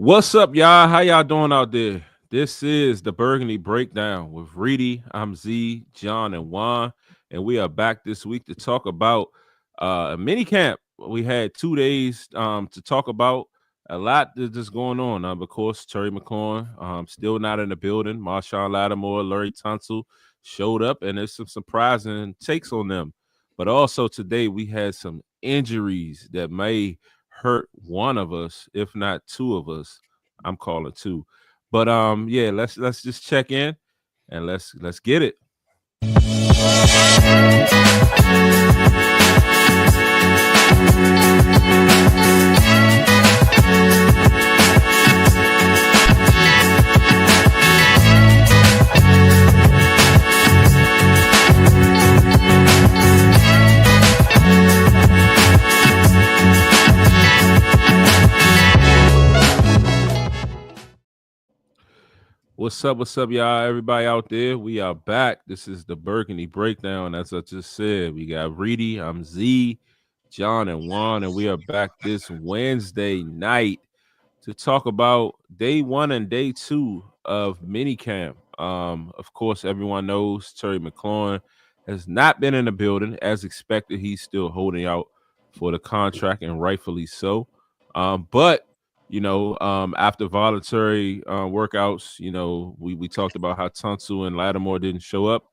What's up, y'all? How y'all doing out there? This is the Burgundy Breakdown with Reedy. I'm Z, John, and Juan, and we are back this week to talk about a mini camp. We had 2 days to talk about a lot that's just going on. Of course, Terry McLaurin still not in the building. Marshon Lattimore, Larry Tunsil showed up, and there's some surprising takes on them. But also today we had some injuries that may hurt one of us, if not two of us. I'm calling two. But yeah, let's just check in and let's get it. What's up, y'all? Everybody out there, we are back. This is the Burgundy Breakdown. As I just said, we got Reedy, I'm Z, John, and Juan, and we are back this Wednesday night to talk about day 1 and day 2 of Minicamp. Of course, everyone knows Terry McLaurin has not been in the building. As expected, he's still holding out for the contract, and rightfully so. But after voluntary workouts, we talked about how Tunsil and Lattimore didn't show up.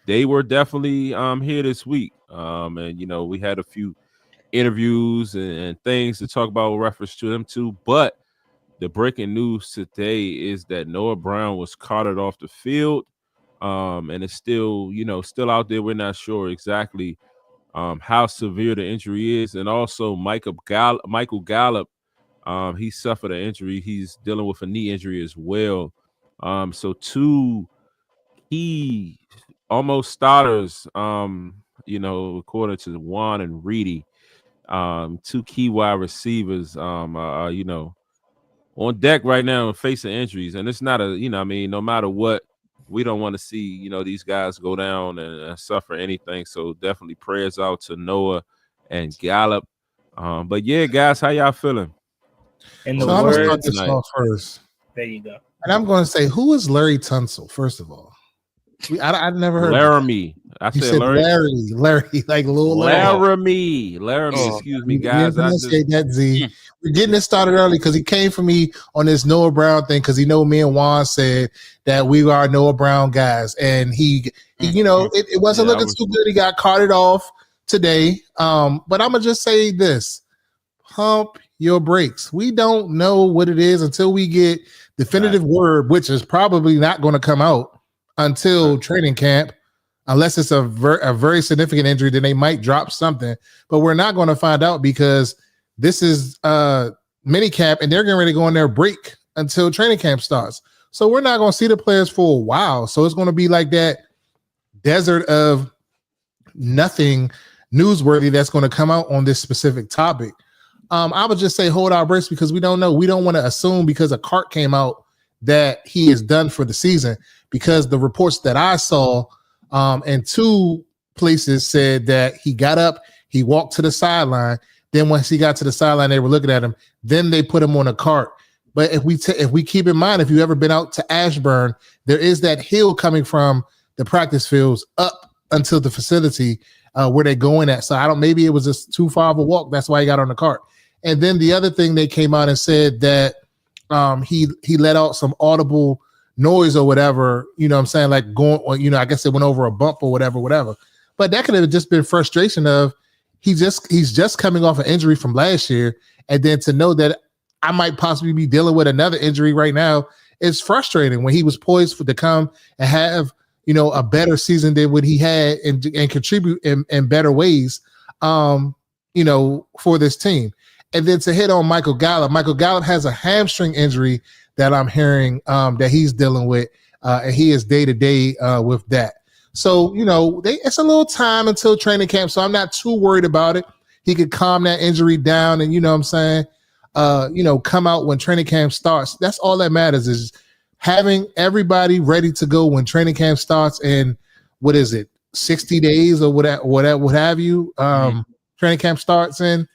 They were definitely here this week. And we had a few interviews and things to talk about with reference to them too. But the breaking news today is that Noah Brown was carted off the field. And it's still out there. We're not sure exactly how severe the injury is. And also Michael Gallup, he suffered an injury. He's dealing with a knee injury as well. So two key almost starters, according to Juan and Reedy, two key wide receivers, on deck right now and facing injuries. And it's not no matter what, we don't want to see, these guys go down and suffer anything. So definitely prayers out to Noah and Gallup. But yeah, guys, how y'all feeling? I'm going to start this off first. There you go. And I'm going to say, who is Larry Tunsil, first of all? I've never heard Laramie. I said Larry, like little Laramie. Excuse me, guys. That Z. We're getting it started early because he came for me on this Noah Brown thing because me and Juan said that we are Noah Brown guys, and he it wasn't looking too good. He got carted off today. But I'm gonna just say this: pump your brakes. We don't know what it is until we get definitive word, which is probably not going to come out until training camp, unless it's a very significant injury. Then they might drop something, but we're not going to find out because this is minicamp, and they're getting ready to go on their break until training camp starts. So we're not going to see the players for a while. So it's going to be like that desert of nothing newsworthy that's going to come out on this specific topic. I would just say hold our breath because we don't know. We don't want to assume because a cart came out that he is done for the season, because the reports that I saw in two places said that he got up, he walked to the sideline. Then once he got to the sideline, they were looking at him. Then they put him on a cart. But if we keep in mind, if you've ever been out to Ashburn, there is that hill coming from the practice fields up until the facility where they're going at. So maybe it was just too far of a walk. That's why he got on the cart. And then the other thing, they came out and said that he let out some audible noise or whatever, what I'm saying, like going, or, I guess it went over a bump or whatever. But that could have just been frustration of he's just coming off an injury from last year. And then to know that I might possibly be dealing with another injury right now is frustrating when he was poised to come and have, a better season than what he had and contribute in better ways, for this team. And then to hit on Michael Gallup has a hamstring injury that I'm hearing that he's dealing with, and he is day-to-day with that. So, it's a little time until training camp, so I'm not too worried about it. He could calm that injury down and, come out when training camp starts. That's all that matters, is having everybody ready to go when training camp starts. And what is it, 60 days or what have you? Training camp starts in.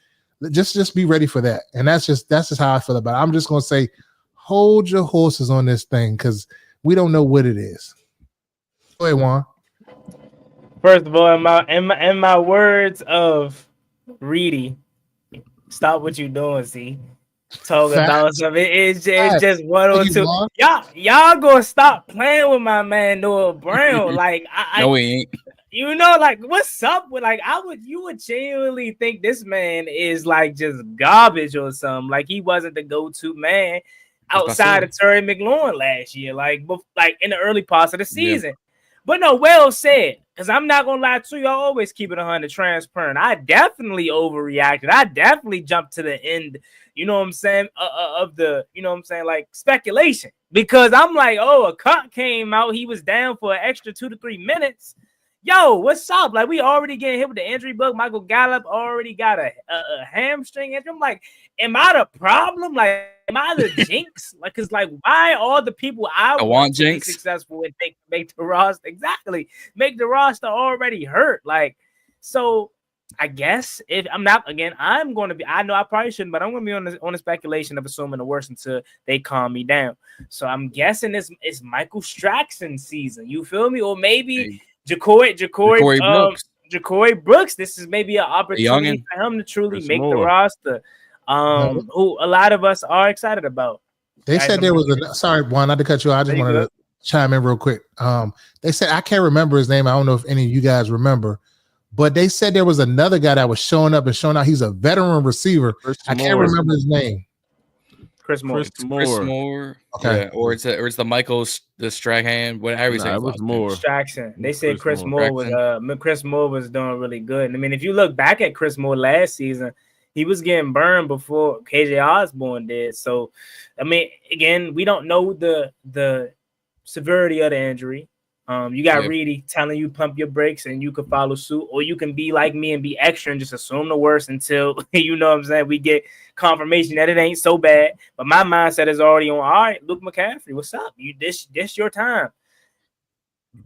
Just be ready for that. And that's just how I feel about it. I'm just gonna say, hold your horses on this thing because we don't know what it is. Go ahead, Juan. First of all, in my words of Reedy, stop what you doing, see. Talking about something. It's just one or two. Y'all gonna stop playing with my man Noah Brown. Like no, we ain't. You know, like what's up with like you would genuinely think this man is like just garbage or something. Like he wasn't the go-to man outside of Terry McLaurin last year, like in the early parts of the season. Yeah. But no, well said. Because I'm not gonna lie to you, I always keep it 100 transparent. I definitely overreacted. I definitely jumped to the end. You know what I'm saying? Of the, you know what I'm saying, like speculation. Because I'm like, oh, a cut came out. He was down for an extra 2 to 3 minutes. Yo, what's up? Like, we already getting hit with the injury bug. Michael Gallup already got a hamstring injury. I'm like, am I the problem? Like, am I the jinx? Like, because, like, why all the people I want to be successful and make the roster? Exactly. Make the roster already hurt. Like, so I guess if I'm not, again, I'm going to be, I know I probably shouldn't, but I'm going to be on the speculation of assuming the worst until they calm me down. So I'm guessing it's Michael Straxon season. You feel me? Or maybe Ja'Cory Brooks. This is maybe an opportunity for him to truly make the roster. Who a lot of us are excited about. They said there was sorry, Juan, not to cut you off. I just wanted to chime in real quick. They said, I can't remember his name. I don't know if any of you guys remember, but they said there was another guy that was showing up and showing out. He's a veteran receiver. I can't remember his name. Chris Moore. Okay. Yeah, or it's the the Strahan. Whatever it was Moore. Straxon. They said Chris Moore was doing really good. And I mean, if you look back at Chris Moore last season, he was getting burned before KJ Osborne did. So, I mean, again, we don't know the severity of the injury. You got Reedy telling you pump your brakes and you can follow suit, or you can be like me and be extra and just assume the worst until, you know what I'm saying, we get confirmation that it ain't so bad. But my mindset is already on, all right, Luke McCaffrey, what's up? This your time.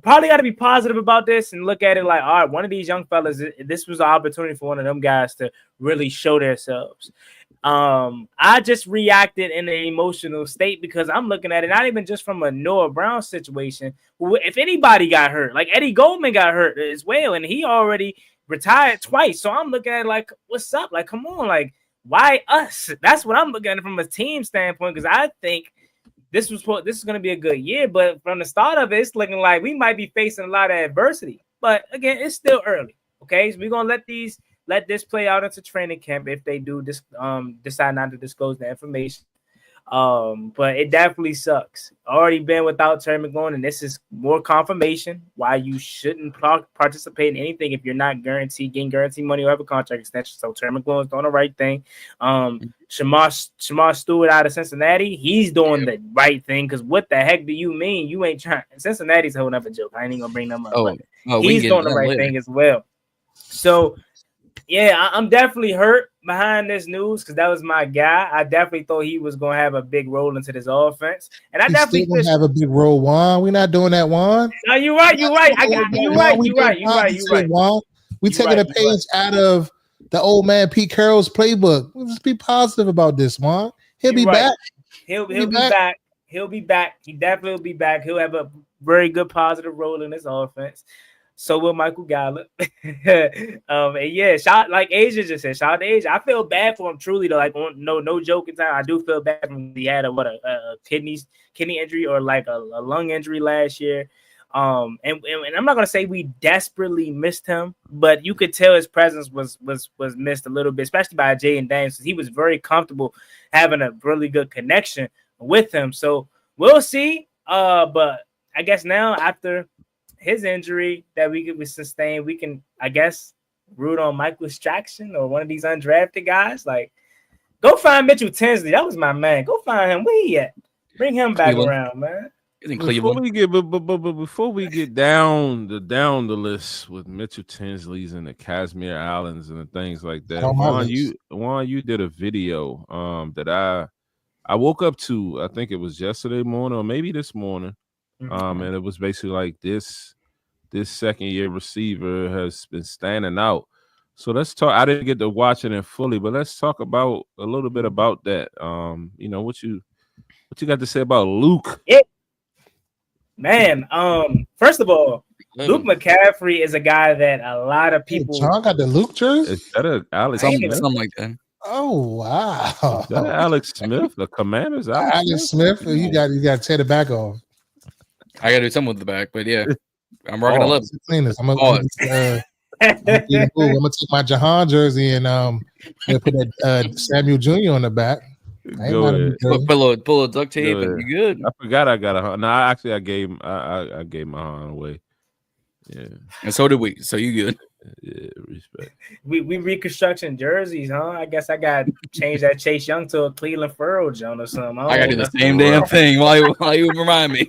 Probably got to be positive about this and look at it like, all right, one of these young fellas, this was an opportunity for one of them guys to really show themselves. I just reacted in an emotional state because I'm looking at it not even just from a Noah Brown situation. If anybody got hurt, like Eddie Goldman got hurt as well, and he already retired twice. So I'm looking at it like, what's up? Like, come on, like, why us? That's what I'm looking at it from a team standpoint, because I think this is going to be a good year. But from the start of it, it's looking like we might be facing a lot of adversity. But again, it's still early. Okay, so we're gonna let this play out into training camp if they do decide not to disclose the information. But it definitely sucks. Already been without Terry McLaurin, and this is more confirmation why you shouldn't participate in anything if you're not getting guaranteed money or have a contract extension. So Terry McLaurin's doing the right thing. Shamar Stewart out of Cincinnati, he's doing the right thing, because what the heck do you mean you ain't trying? Cincinnati's a whole nother joke. I ain't even gonna bring them up. He's doing the right thing as well. So yeah, I'm definitely hurt behind this news because that was my guy. I definitely thought he was going to have a big role into this offense, and I definitely going to have a big role. Juan, we're not doing that, Juan. No, you're right. You're right. You're right. Juan, we taking a page out of the old man Pete Carroll's playbook. We'll just be positive about this, Juan. He'll be back. He'll be back. He'll be back. He definitely will be back. He'll have a very good positive role in this offense. So will Michael Gallup. And yeah, like Asia just said, shout out to Asia. I feel bad for him truly though. Like no joking time. I do feel bad for him. He had a kidney injury or like a lung injury last year. And I'm not gonna say we desperately missed him, but you could tell his presence was missed a little bit, especially by Jay and Daniels. He was very comfortable having a really good connection with him. So we'll see. But I guess now after his injury that we could sustain, we can, I guess, root on Michael Straxon or one of these undrafted guys. Like, go find Mitchell Tinsley. That was my man. Go find him. Where he at? Bring him back around, man. Before we get down the list with Mitchell Tinsley's and the Casimir Allens and the things like that, Juan, you did a video that I woke up to. I think it was yesterday morning or maybe this morning. And it was basically like this second year receiver has been standing out. So let's talk. I didn't get to watch it in fully, but let's talk about a little bit about that. What you got to say about Luke? Man, first of all, Luke McCaffrey is a guy that a lot of people. John got the Luke jersey. Is that a Alex Smith? Something like that. Oh wow! Is that a Alex Smith? The Commanders, Alex Smith. You got to tear the back off. I got to do something with the back, but yeah, I'm rocking a little. I'm gonna take my Jahan jersey and put that Samuel Jr. on the back. Go ahead. Put a little duct tape and you good. I forgot I got a. No, actually, I gave my Han away. Yeah, and so did we. So you good? Yeah, respect. We reconstruction jerseys, huh? I guess I got to change that Chase Young to a Cleveland Furrow John or something. I got to do the same damn thing while you remind me.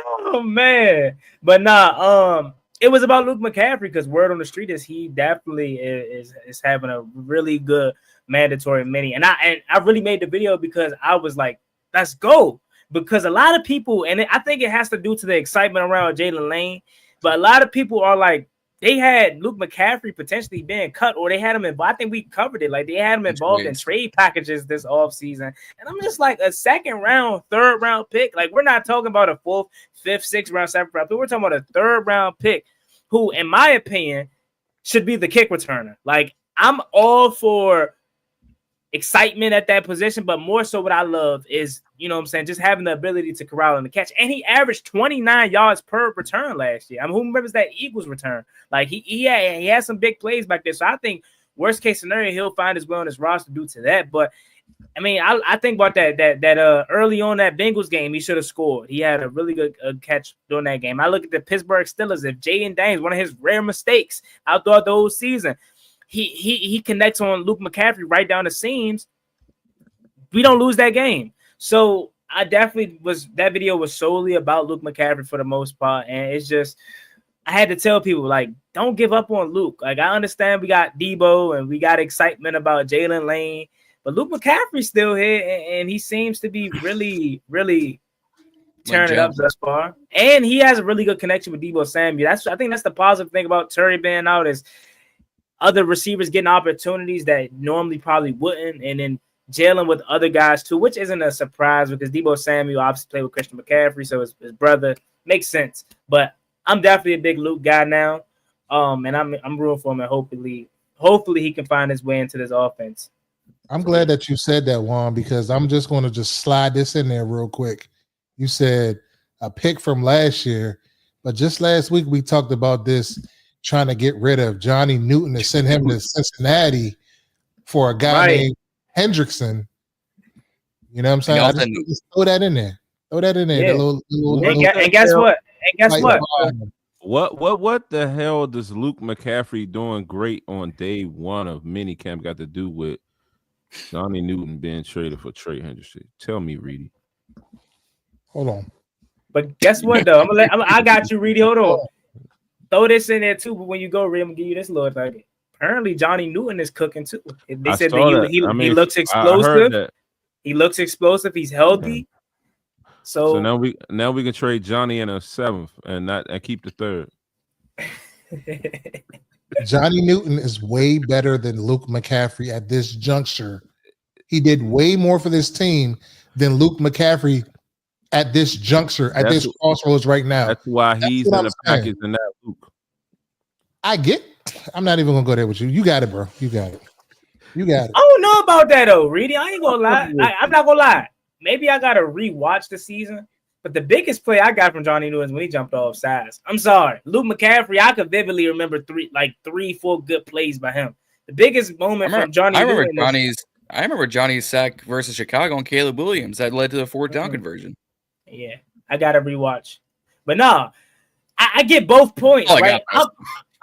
Oh man, but nah. It was about Luke McCaffrey because word on the street is he definitely is having a really good mandatory mini, and I really made the video because I was like, let's go, because a lot of people, and I think it has to do to the excitement around Jalen Lane, but a lot of people are like, they had Luke McCaffrey potentially being cut, or they had him I think we covered it. Like they had him involved in trade packages this offseason. And I'm just like, a second round, third round pick. Like, we're not talking about a fourth, fifth, sixth round, seventh round pick. We're talking about a third round pick who, in my opinion, should be the kick returner. Like, I'm all for excitement at that position, but more so what I love is, you know what I'm saying, just having the ability to corral and the catch. And he averaged 29 yards per return last year. I mean, who remembers that Eagles return? Like he had some big plays back there. So I think worst case scenario, he'll find his way on his roster due to that. But I mean, I think about that early on that Bengals game, he should have scored. He had a really good catch during that game. I look at the Pittsburgh Steelers. If Jaden Daniels, one of his rare mistakes out throughout the whole season, he connects on Luke McCaffrey right down the seams, we don't lose that game. So I definitely that video was solely about Luke McCaffrey for the most part. And it's just, I had to tell people, like, don't give up on Luke. Like, I understand we got Debo and we got excitement about Jalen Lane, but Luke McCaffrey's still here, and he seems to be really, really tearing it up thus far. And he has a really good connection with Debo Samuel. I think that's the positive thing about Terry being out, is other receivers getting opportunities that normally probably wouldn't, and then Jalen with other guys too, which isn't a surprise because Debo Samuel obviously played with Christian McCaffrey, so his brother makes sense. But I'm definitely a big Luke guy now, and I'm rooting for him, and hopefully he can find his way into this offense. I'm glad that you said that, Juan, because I'm just going to just slide this in there real quick. You said a pick from last year, but just last week we talked about this, trying to get rid of Johnny Newton and send him to Cincinnati for a guy named Hendrickson. You know what I'm saying? I just throw that in there. Yeah. And guess what? What the hell does Luke McCaffrey doing great on day one of minicamp got to do with Johnny Newton being traded for Trey Hendrickson? Tell me, Reedy. Hold on. But guess what, though? I got you, Reedy. Hold on. Throw this in there too, but when you go, Reed, I'm gonna give you this little thing. Apparently, Johnny Newton is cooking too. They said that he looks explosive. He looks explosive. He's healthy. So now we can trade Johnny in a seventh and keep the third. Johnny Newton is way better than Luke McCaffrey at this juncture. He did way more for this team than Luke McCaffrey at this juncture, at this crossroads right now. That's why he's in the package and not Luke. I'm not even gonna go there with you. You got it, bro. You got it. I don't know about that though, Reedy. I ain't gonna lie. I'm not gonna lie. Maybe I gotta rewatch the season. But the biggest play I got from Johnny Newton is when he jumped off sides. I'm sorry. Luke McCaffrey, I could vividly remember 3-4 good plays by him. The biggest moment from Johnny Newton. I remember Johnny's sack versus Chicago on Caleb Williams that led to the fourth down conversion. Yeah, I gotta rewatch. But no, I get both points. Right?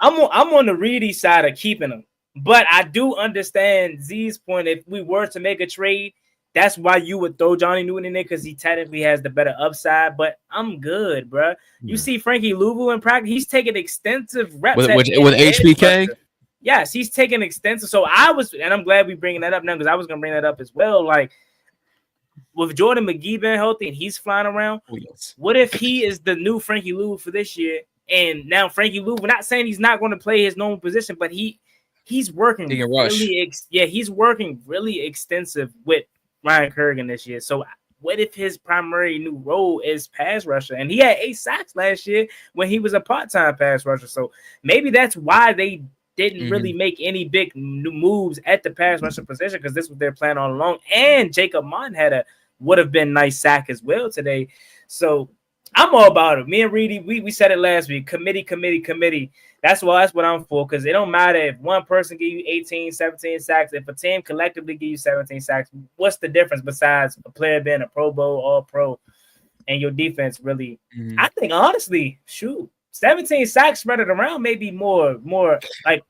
I'm on the Reedy side of keeping him. But I do understand Z's point. If we were to make a trade, that's why you would throw Johnny Newton in there, because he technically has the better upside. But I'm good, bro. You see Frankie Louvu in practice, he's taking extensive reps with HBK. Yes, he's taking extensive. So and I'm glad we're bringing that up now, because I was gonna bring that up as well. Like, with Jordan McGee being healthy and he's flying around, what if he is the new Frankie Louvu for this year? And now Frankie Louvu, we're not saying he's not going to play his normal position, but he he's working he's working really extensive with Ryan Kerrigan this year. So what if his primary new role is pass rusher? And he had 8 sacks last year when he was a part-time pass rusher. So maybe that's why they didn't really make any big moves at the pass rusher position, because this was their plan all along. And Jacob Martin would have been nice sack as well today. So I'm all about it. Me and Reedy, we said it last week. Committee. That's what I'm for, because it don't matter if one person give you 18, 17 sacks. If a team collectively give you 17 sacks, what's the difference besides a player being a Pro Bowl, All-Pro, and your defense really? I think, honestly, 17 sacks spread it around may be more like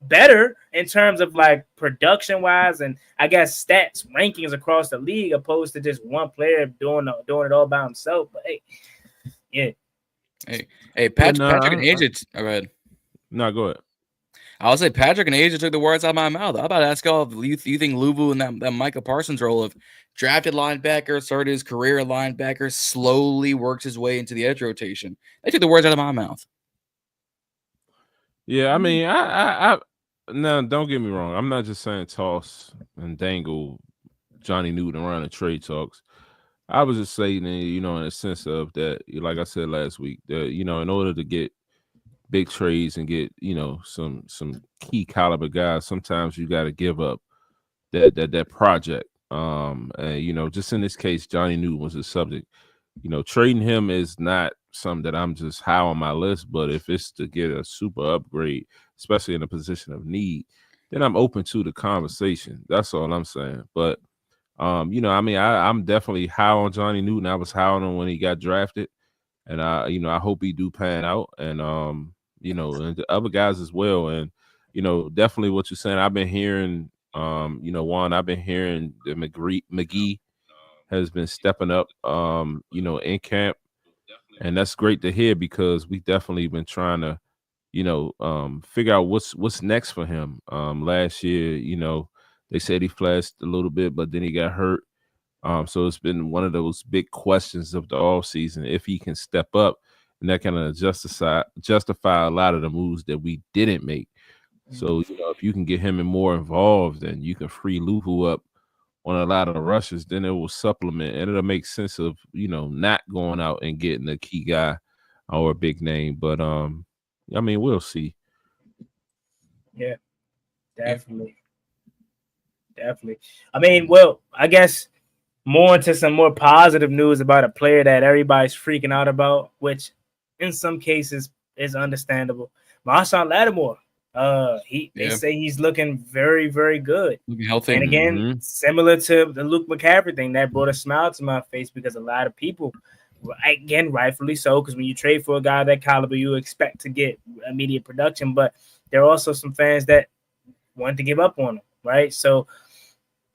better in terms of like production-wise and I guess stats rankings across the league, opposed to just one player doing it all by himself. But hey, Patrick and AJ. Go ahead. No, go ahead. I'll say Patrick and AJ took the words out of my mouth. I'm about to ask y'all if you think Louvu and that Micah Parsons role of drafted linebacker, started his career linebacker, slowly works his way into the edge rotation. They took the words out of my mouth. Yeah, I mean, I no, don't get me wrong. I'm not just saying toss and dangle Johnny Newton around the trade talks. I was just saying, in a sense of that, like I said last week, that in order to get big trades and get some key caliber guys, sometimes you got to give up that project. And just in this case, Johnny Newton was the subject. Trading him is not something that I'm just high on my list, but if it's to get a super upgrade, especially in a position of need, then I'm open to the conversation. That's all I'm saying. But I'm definitely high on Johnny Newton. I was high on him when he got drafted, and I hope he do pan out, and and the other guys as well. And definitely what you're saying. I've been hearing, Juan. I've been hearing that McGee has been stepping up, in camp, and that's great to hear, because we definitely been trying to, figure out what's next for him. Last year, they said he flashed a little bit, but then he got hurt. So it's been one of those big questions of the offseason, if he can step up, and that kind of justify a lot of the moves that we didn't make. So, if you can get him more involved, and you can free Louvu up on a lot of the rushes, then it will supplement, and it'll make sense of, not going out and getting a key guy or a big name. But we'll see. Yeah, definitely. I mean, well, I guess more into some more positive news about a player that everybody's freaking out about, which in some cases is understandable. Marshon Lattimore. They say he's looking very, very good. Looking healthy. And again, similar to the Luke McCaffrey thing, that brought a smile to my face, because a lot of people, again, rightfully so, because when you trade for a guy of that caliber, you expect to get immediate production. But there are also some fans that want to give up on him, right? So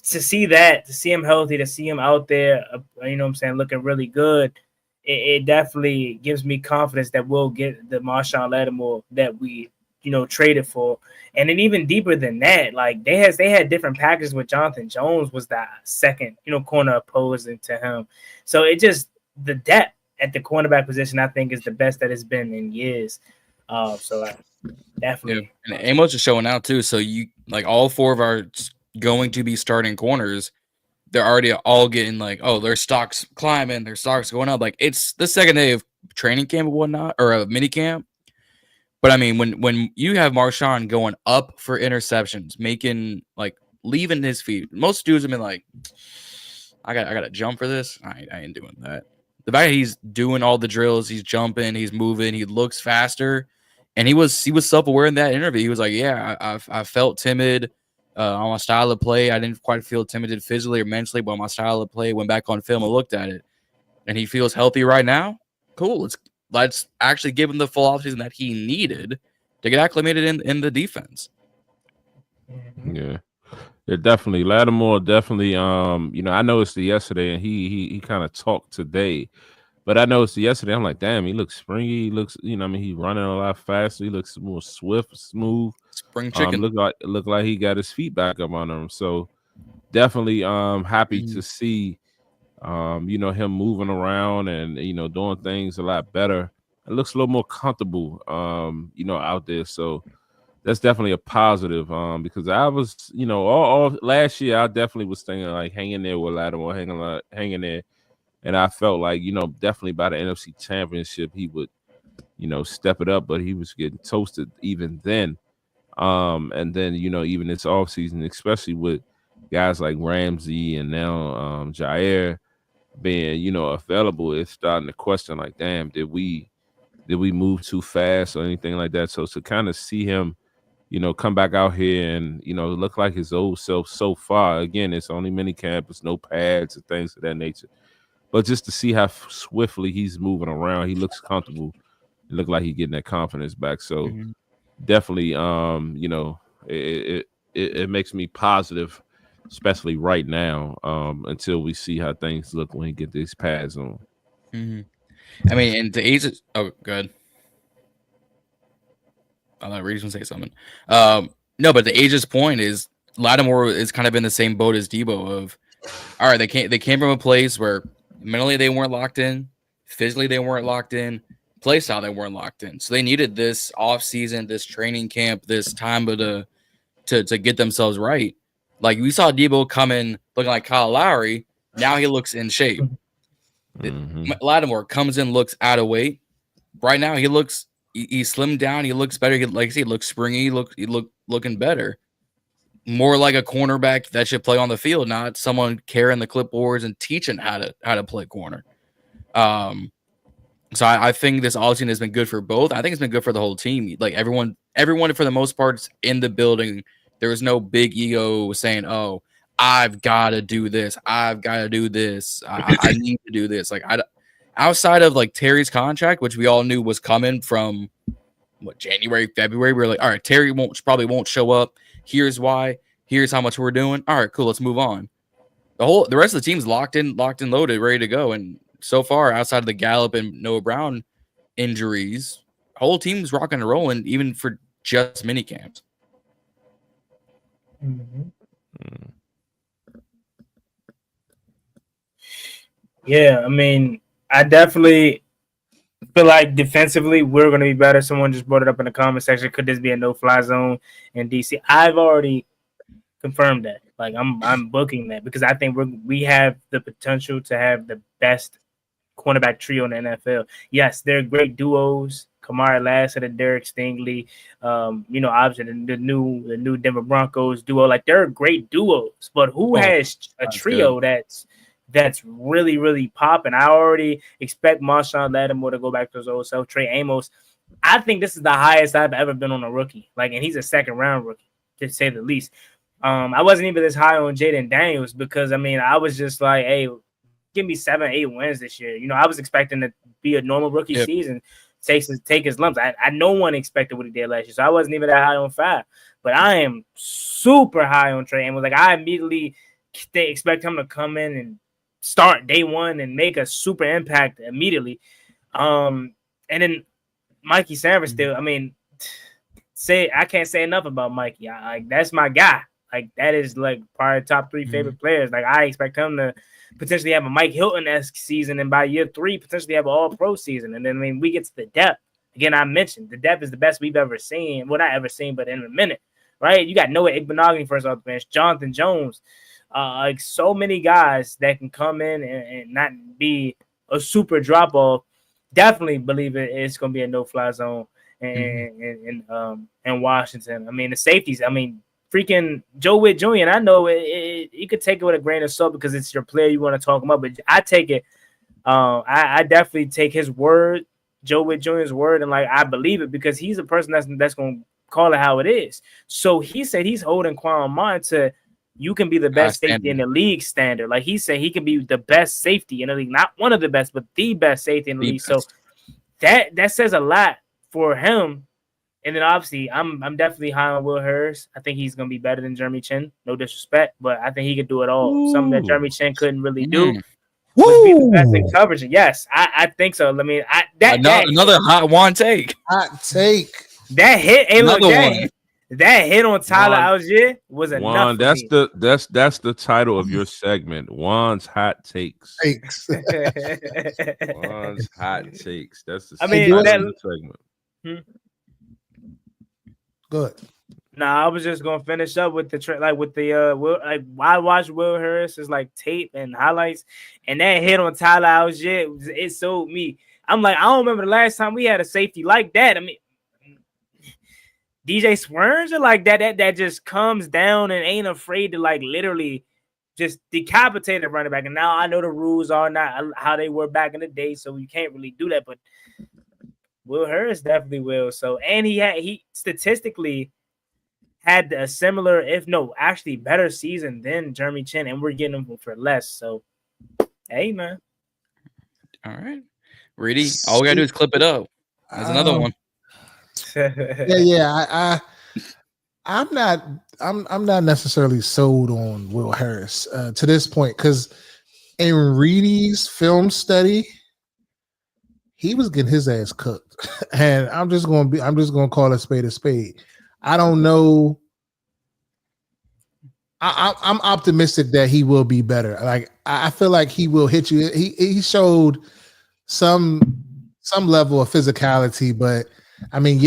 to see him healthy, to see him out there, looking really good, it definitely gives me confidence that we'll get the Marshon Lattimore that we traded for. And then even deeper than that, like they had different packages with Jonathan Jones was that second corner opposing to him. So it just, the depth at the cornerback position, I think, is the best that it's been in years. Definitely. Yeah. And Amos is showing out too. So you, like, all four of our going to be starting corners, they're already all getting like, their stocks climbing, their stocks going up. Like, it's the second day of training camp and whatnot, or a mini camp. But I mean, when you have Marshon going up for interceptions, leaving his feet, most dudes have been like, I got to jump for this. I ain't doing that. The fact that he's doing all the drills, he's jumping, he's moving, he looks faster, and he was self-aware in that interview. He was like, yeah, I felt timid on my style of play. I didn't quite feel timid physically or mentally, but my style of play, went back on film and looked at it, and he feels healthy right now. Cool. Let's actually give him the full offseason that he needed to get acclimated in the defense. Yeah, definitely. Lattimore definitely. I noticed it yesterday, and he kind of talked today, but I noticed it yesterday. I'm like, damn, he looks springy. He looks, he's running a lot faster. He looks more swift, smooth. Spring chicken. Look like he got his feet back up on him. So definitely, happy to see. Him moving around and, doing things a lot better. It looks a little more comfortable, out there. So that's definitely a positive. Because I was, all last year I definitely was thinking like hanging there with Lattimore, hanging there, and I felt like definitely by the NFC Championship he would step it up, but he was getting toasted even then. And then even this offseason, especially with guys like Ramsey and now Jair being available, it's starting to question like, damn, did we move too fast or anything like that? So to kind of see him come back out here and look like his old self so far. Again, it's only minicamp, it's no pads and things of that nature. But just to see how swiftly he's moving around, he looks comfortable. It looked like he's getting that confidence back. So definitely, it makes me positive, especially right now, until we see how things look when he get these pads on. I mean, and the age is good. I thought Reaves was gonna say something. No, but the age's point is Lattimore is kind of in the same boat as Debo of, all right, they came from a place where mentally they weren't locked in, physically they weren't locked in, play style they weren't locked in. So they needed this off season, this training camp, this time to get themselves right. Like we saw Debo come in looking like Kyle Lowry. Now he looks in shape. Lattimore comes in, looks out of weight. Right now he looks. He slimmed down. He looks better. Like I said, he looks springy. He looking better. More like a cornerback that should play on the field, not someone carrying the clipboards and teaching how to play corner. So I think this offseason has been good for both. I think it's been good for the whole team. Like everyone for the most part is in the building. There was no big ego saying, "Oh, I've got to do this. I've got to do this. I need to do this." Like outside of like Terry's contract, which we all knew was coming from January, February, we were like, all right, Terry probably won't show up. Here's why. Here's how much we're doing. All right, cool. Let's move on. The rest of the team's locked in, loaded, ready to go. And so far, outside of the Gallup and Noah Brown injuries, the whole team's rocking and rolling, even for just mini camps. Yeah, I mean, I definitely feel like defensively we're going to be better. Someone just brought it up in the comment section. Could this be a no-fly zone in DC? I've already confirmed that. Like I'm booking that because I think we have the potential to have the best cornerback trio in the NFL. Yes, they're great duos. Kamari Lassiter and Derek Stingley, obviously the new Denver Broncos duo. Like they're great duos, but who has a trio that's really, really popping? I already expect Marshon Lattimore to go back to his old self. Trey Amos. I think this is the highest I've ever been on a rookie. Like, and he's a second round rookie, to say the least. I wasn't even this high on Jaden Daniels because I was just like, hey, give me 7-8 wins this year. I was expecting to be a normal rookie season, take his lumps. I no one expected what he did last year, so I wasn't even that high on 5. But I am super high on Trey Amos. Like I immediately expect him to come in and start day one and make a super impact immediately. And then Mikey Sainristil, I can't say enough about Mikey. That's my guy. Like that is like probably top 3 favorite players. Like I expect him to potentially have a Mike Hilton-esque season, and by year 3 potentially have an all-pro season. And then we get to the depth. Again, I mentioned the depth is the best we've ever seen. Well, not ever seen, but in a minute, right? You got Noah Igbenogany first off the bench, Jonathan Jones, like so many guys that can come in and not be a super drop-off. Definitely believe it's going to be a no-fly zone in Washington. The safeties, freaking Joe Witt Jr., and I know you could take it with a grain of salt because it's your player, you want to talk about, but I take it, I definitely take his word, Joe Witt Jr.'s word, and like I believe it because he's a person that's going to call it how it is. So he said he's holding Quan Mind to you can be the best safety in the league standard. Like he said he can be the best safety in the league, not one of the best, but the best safety in the league. So that says a lot for him. And then obviously, I'm definitely high on Will Harris. I think he's gonna be better than Jeremy Chin. No disrespect, but I think he could do it all. Something that Jeremy Chin couldn't really do. Was be the best in coverage. Yes, I think so. Another hot one take. Hot take. That hit. Hey, look, that hit on Tyler Algier was enough. That's the title of your segment. Juan's hot takes. Juan's hot takes. That's the that segment. Good. Nah, I was just gonna finish up with I watched Will Harris's like tape and highlights, and that hit on Tyler Algier, it sold me. I'm like, I don't remember the last time we had a safety like that. I mean, DJ Swerns like that just comes down and ain't afraid to like literally just decapitate a running back. And now I know the rules are not how they were back in the day, so you can't really do that. But Will Harris definitely will. So, and he statistically had a similar, if no, actually better season than Jeremy Chin, and we're getting him for less. So, hey, man. All right. Reedy, all we got to do is clip it up. There's another one. I'm not necessarily sold on Will Harris to this point, because in Reedy's film study, he was getting his ass cooked. And I'm just gonna call a spade a spade. I don't know. I'm optimistic that he will be better. Like, I feel like he will hit you. He showed some level of physicality, but I mean,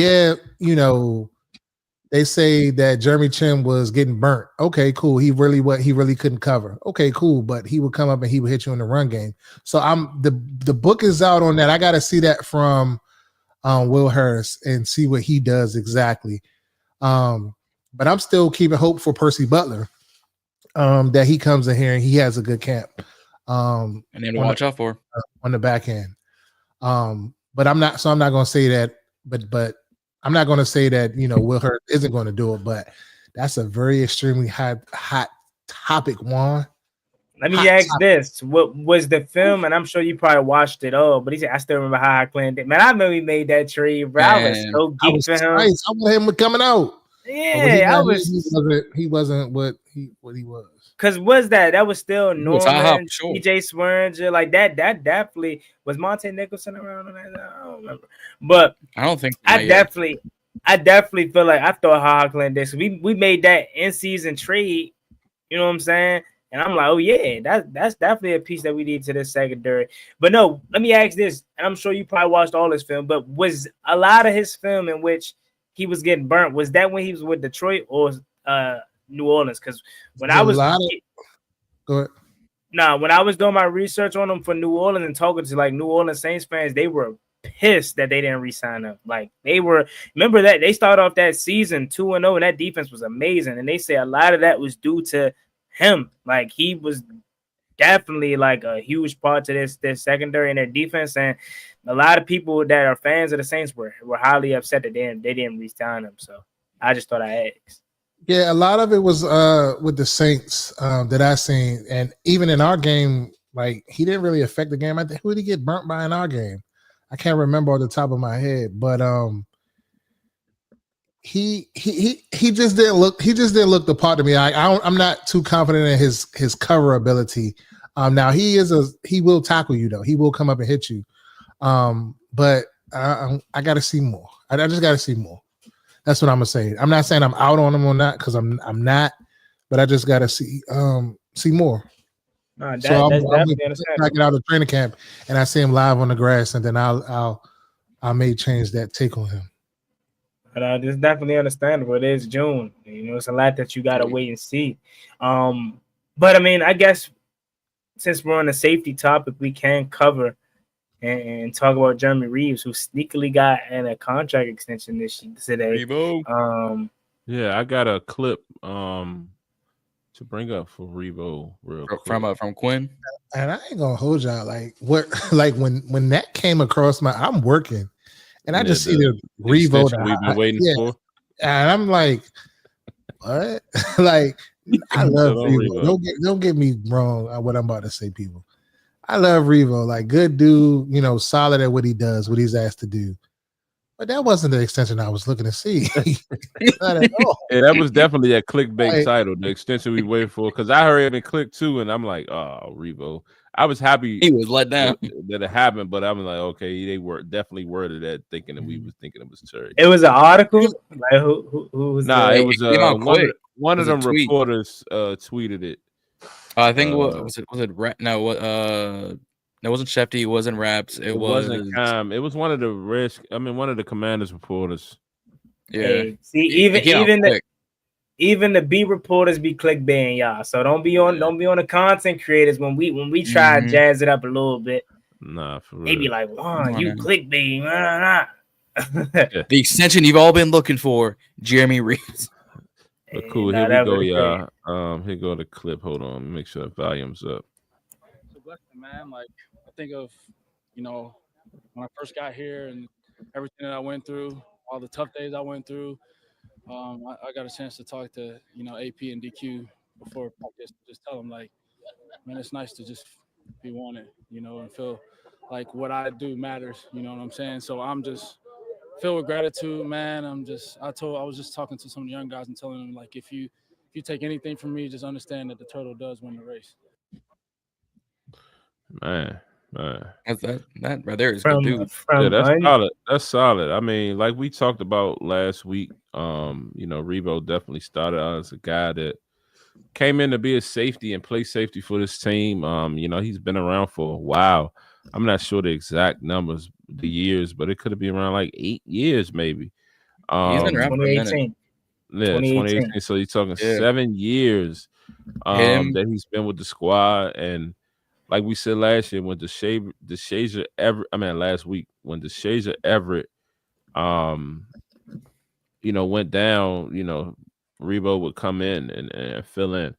they say that Jeremy Chin was getting burnt. Okay, cool. He really couldn't cover. Okay, cool. But he would come up and he would hit you in the run game. So the book is out on that. I got to see that from Will Harris and see what he does exactly. But I'm still keeping hope for Percy Butler, that he comes in here and he has a good camp. And then to watch out for on the back end. But I'm not going to say that. But I'm not going to say that, Will Hurt isn't going to do it, but that's a very extremely hot topic, Juan. Let me ask this. What was the film? And I'm sure you probably watched it all, but he said, I still remember how I planned it. Man, I remember he made that trade, bro. I was so geeked for him. Nice. I want him coming out. Yeah, he wasn't what he was. Because that was still Norman, DJ Swerns, like that definitely was Monte Nicholson around on that. I don't remember, but I don't think I definitely feel like I thought Ha Clandis. We made that in season trade. You know what I'm saying? And I'm like, oh yeah, that's definitely a piece that we need to this secondary. But no, let me ask this, and I'm sure you probably watched all his film, but was a lot of his film in which he was getting burnt, was that when he was with Detroit or New Orleans? Because when I was when I was doing my research on him for New Orleans and talking to like New Orleans Saints fans, they were pissed that they didn't re-sign him. Like remember that they started off that season 2-0, and that defense was amazing. And they say a lot of that was due to him. Like, he was definitely like a huge part to this secondary and their defense. And a lot of people that are fans of the Saints were highly upset that they didn't re-sign him. So I just thought I asked. Yeah, a lot of it was with the Saints that I seen, and even in our game, like, he didn't really affect the game. I think, who did he get burnt by in our game? I can't remember off the top of my head, but he just didn't look the part to me. I'm not too confident in his cover ability. Now he will tackle you though. He will come up and hit you. But I got to see more. I just got to see more. That's what I'm gonna say. I'm not saying I'm out on him or not, because I'm not, but I just gotta see more. No, so I'm back out of training camp and I see him live on the grass, and then I may change that take on him. But it's definitely understandable. It is June. It's a lot that you gotta wait and see. But I mean, I guess since we're on the safety topic, we can cover and talk about Jeremy Reaves, who sneakily got a contract extension today. Yeah, I got a clip to bring up for Revo real quick. From Quinn. And I ain't gonna hold y'all, like when that came across I'm working, and I just see the Revo we've been waiting for, and I'm like, what? Like, I love Revo. Don't get me wrong on what I'm about to say, people. I love Revo, like, good dude, solid at what he does, what he's asked to do. But that wasn't the extension I was looking to see. Not at all. Yeah, that was definitely a clickbait title, the extension we waited for. Because I heard it and clicked too, and I'm like, oh, Revo. I was happy he was let down that it happened, but I'm like, okay, they were definitely worded that thinking that we was thinking it was Cherry. It was an article. Like, who was? Nah, it was one of them reporters tweeted it. I think was it no, it wasn't Shefty, it wasn't Raps, it wasn't It was one of the one of the Commanders reporters. Yeah. Hey, see, even the B reporters be clickbaiting y'all. So don't be on the content creators when we try to jazz it up a little bit. Nah, for real. They be like, "Wow, you clickbait." Nah. The extension you've all been looking for, Jeremy Reaves. But cool, here we go, y'all. Here go the clip. Hold on, make sure the volume's up. It's a blessing, man. Like I think of, when I first got here and everything that I went through, all the tough days I went through. I got a chance to talk to AP and DQ before practice. Just tell them like, man, it's nice to just be wanted, and feel like what I do matters. You know what I'm saying? So I'm just filled with gratitude, man. I was just talking to some of the young guys and telling them like, if you take anything from me, just understand that the turtle does win the race. Man. That right there is good, dude. That's solid. That's solid. I mean, like we talked about last week, Revo definitely started out as a guy that came in to be a safety and play safety for this team. He's been around for a while. I'm not sure the exact numbers, the years, but it could have been around like 8 years, maybe. He's been around 2018. Yeah, 2018. So you're talking 7 years that he's been with the squad. And like we said last year, when DeShazier Everett, last week, when DeShazier Everett, went down, Revo would come in and fill in.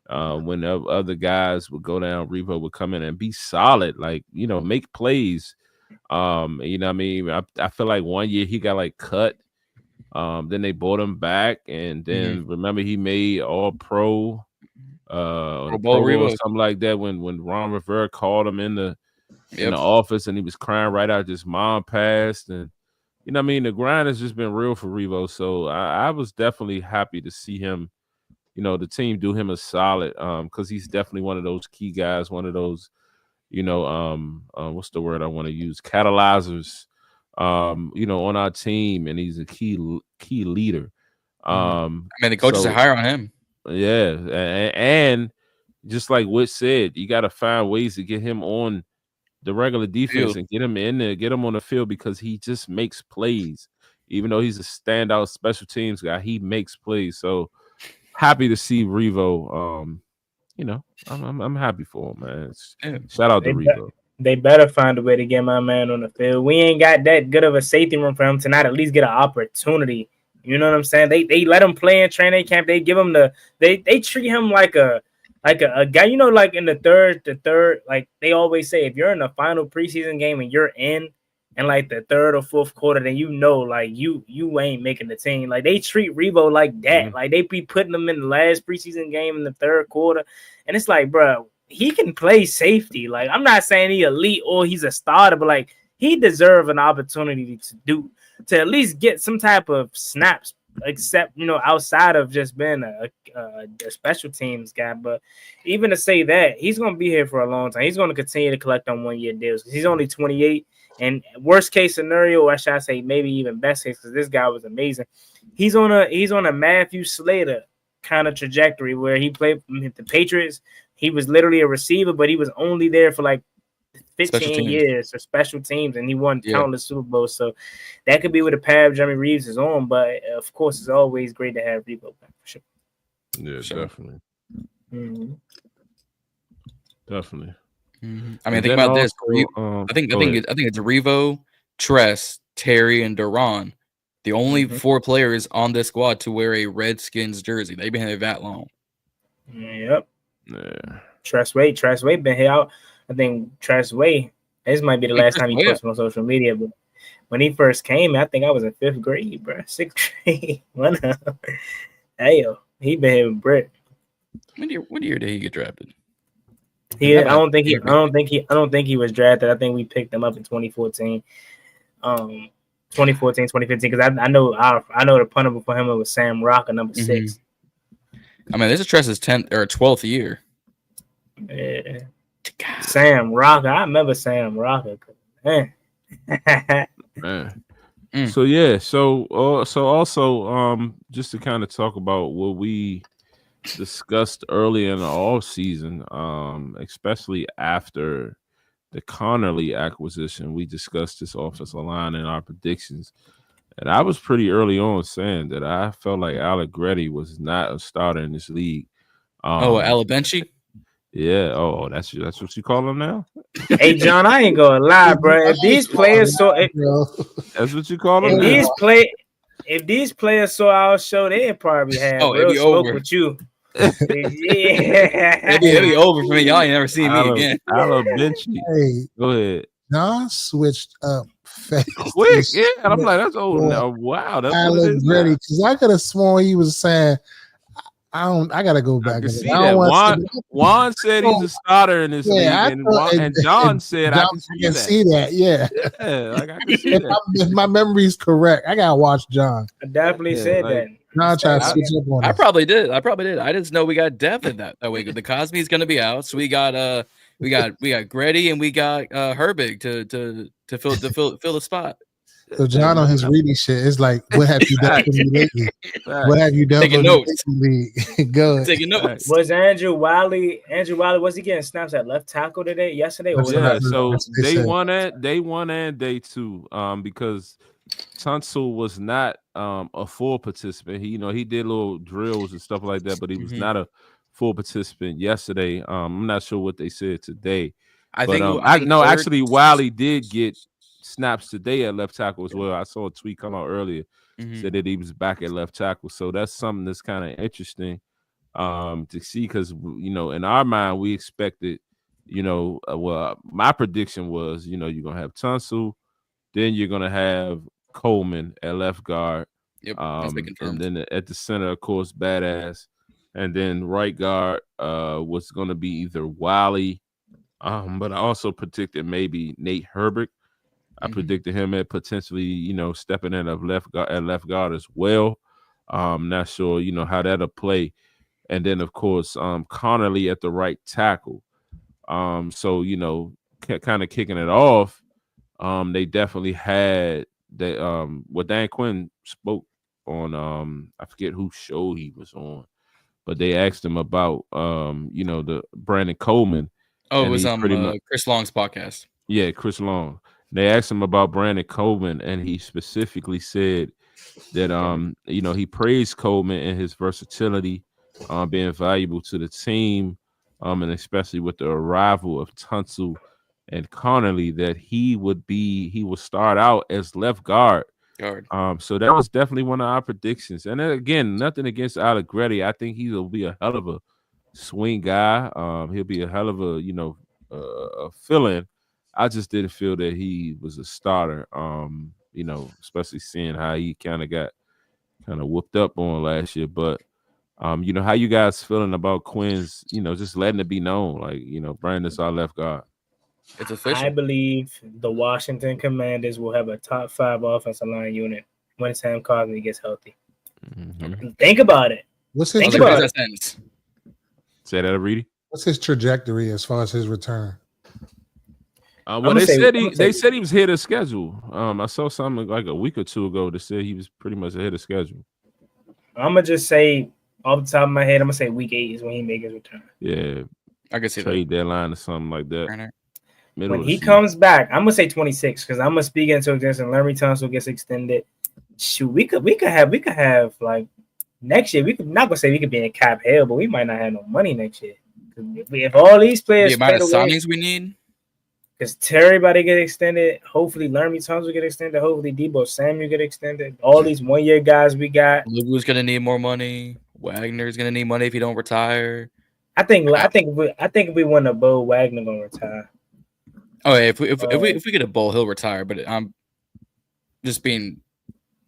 When the other guys would go down, Revo would come in and be solid, like, make plays. I feel like one year he got like cut. Then they bought him back, and then remember he made all pro Pro Bowl or something like that when Ron Rivera called him in the office and he was crying right out his mom passed. And the grind has just been real for Revo. So I was definitely happy to see him, the team do him a solid, because he's definitely one of those key guys, one of those, what's the word I want to use? Catalyzers, on our team, and he's a key leader. The coaches are higher on him. Yeah, and just like Whit said, you got to find ways to get him on the regular defense and get him in there, get him on the field, because he just makes plays. Even though he's a standout special teams guy, he makes plays. So happy to see Revo. I'm happy for him, man. Shout out to Revo. They better find a way to get my man on the field. We ain't got that good of a safety room for him to not at least get an opportunity. You know what I'm saying? They let him play in training camp. They give him they treat him like a guy, like in the third, like they always say, if you're in the final preseason game and you're in like the third or fourth quarter, then like you ain't making the team. Like they treat Revo like that. Like they be putting him in the last preseason game in the third quarter. And it's like, bro, he can play safety. Like, I'm not saying he elite or he's a starter, but like he deserves an opportunity to at least get some type of snaps, except outside of just being a special teams guy. But even to say that, he's going to be here for a long time. He's going to continue to collect on 1 year deals. He's only 28, and worst case scenario, or should I say maybe even best case, because this guy was amazing. He's on a Matthew Slater kind of trajectory where he played the Patriots. He was literally a receiver, but he was only there for like 15 years for special teams, and he won countless Super Bowls. So that could be where the path Jeremy Reaves is on. But of course, it's always great to have Revo back for sure. Yeah, definitely. Mm-hmm. Definitely. Mm-hmm. I mean, think about this. I think it's Revo, Tress, Terry, and Duran. The only 4 players on this squad to wear a Redskins jersey. They've been here that long. Yep. Yeah. Tress Way been here out. I think Tress Way, this might be the last time he posted on social media, but when he first came, I think I was in 5th grade, bro. 6th grade. Hey, yo, he been here with Britt. What year did he get drafted? I don't think he was drafted. I think we picked him up in 2014. 2014, 2015, because I know the punter before him was Sam Rocker, number 6. I mean, this is Tress's 10th or 12th year. Yeah. Sam Rocker. I remember Sam Rocker. Man. So yeah, so also just to kind of talk about what we discussed early in the off season, especially after the Connerly acquisition, we discussed this offensive line and our predictions. And I was pretty early on saying that I felt like Allegretti was not a starter in this league. Alabenchi? Yeah. Oh, that's what you call him now? Hey, John, I ain't gonna lie, bro. If these players that's what you call him. If these players saw our show, they'd probably have real smoke over with you. Yeah, it'd be over for me. Y'all ain't never seen me again. Alabenchi. Hey, go ahead. John switched up fast. Quick, yeah. And I'm like, that's wow. That's what it is. Because I could have sworn he was saying, I gotta go back. I can see that. Juan said he's a starter in this league, and John said I can see that. Yeah, like I can see that. If my memory is correct, I gotta watch John. I definitely said that. John tried to switch up on I probably did. I just know we got depth in that way. The Cosby's gonna be out, so we got Gretty and we got Herbig to fill the spot. So John on his reading shit is like, what have you done for me lately? What have you done Taking for notes. me lately? Go. Taking notes. Was Andrew Wiley, was he getting snaps at left tackle yesterday? Or so day one and day two, because Tunsil was not a full participant. He he did little drills and stuff like that, but he was not a full participant yesterday. I'm not sure what they said today. Actually Wiley did get snaps today at left tackle as well. I saw a tweet come out earlier said that he was back at left tackle. So that's something that's kind of interesting to see, because in our mind we expected, my prediction was, you're gonna have Tunsil, then you're gonna have Coleman at left guard, and then at the center, of course, Badass, and then right guard was gonna be either Wiley, but I also predicted maybe Nate Herbig. I predicted him at potentially, stepping in at left guard as well. Not sure, how that'll play. And then, of course, Connolly at the right tackle. So, kind of kicking it off, they definitely had that. What Dan Quinn spoke on, I forget whose show he was on, but they asked him about, the Brandon Coleman. Oh, it was Chris Long's podcast. Yeah, Chris Long. They asked him about Brandon Coleman, and he specifically said that he praised Coleman and his versatility, being valuable to the team, and especially with the arrival of Tunsil and Connolly, that he would start out as left guard. So that was definitely one of our predictions. And then, again, nothing against Allegretti. I think he'll be a hell of a swing guy. He'll be a hell of a fill-in. I just didn't feel that he was a starter, especially seeing how he kind of whooped up on last year. But, how you guys feeling about Quinn's, just letting it be known, like, Brandon's our left guard? It's official. I believe the Washington Commanders will have a top 5 offensive line unit when Sam Cosmi gets healthy. Think about it. Say that, Reedy. What's his trajectory as far as his return? They said he was ahead of schedule. I saw something like a week or two ago that said he was pretty much ahead of schedule. I'm gonna just say off the top of my head, I'm gonna say week 8 is when he makes his return. Yeah, I could see trade deadline or something like that. When he comes back, I'm gonna say 26 because I'm gonna speak into existence. Larry Tunsil gets extended. Shoot, we could have like next year. We could not gonna say we could be in cap hell, but we might not have no money next year. If all these players, the amount of signings we need. Because Terry about to get extended. Hopefully, Laramie Tunsil get extended. Hopefully, Debo Samuel get extended. All these 1-year guys we got. Lugu's gonna need more money. Wagner's gonna need money if he don't retire. I think if we win a bowl, Wagner gonna retire. Oh, yeah, if we get a bowl, he'll retire. But I'm just being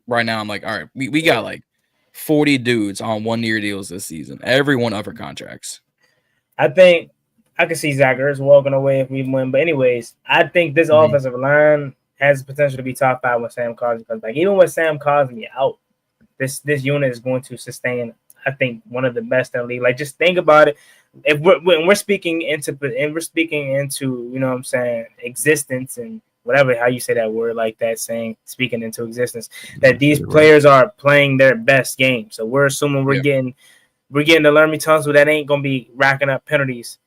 right now. I'm like, all right, we got like 40 dudes on 1-year deals this season. Everyone up for contracts. I think. I could see Zach Ertz walking away if we win. But anyways, I think this offensive line has potential to be top 5 when Sam Cosmi comes back. Even with Sam Cosmi out, this unit is going to sustain, I think, one of the best in the league. Like, just think about it. If we're speaking into, you know what I'm saying, existence and whatever, how you say that word like that, speaking into existence, that these players are playing their best game. So we're assuming we're getting the Laramie Tunsil that ain't going to be racking up penalties.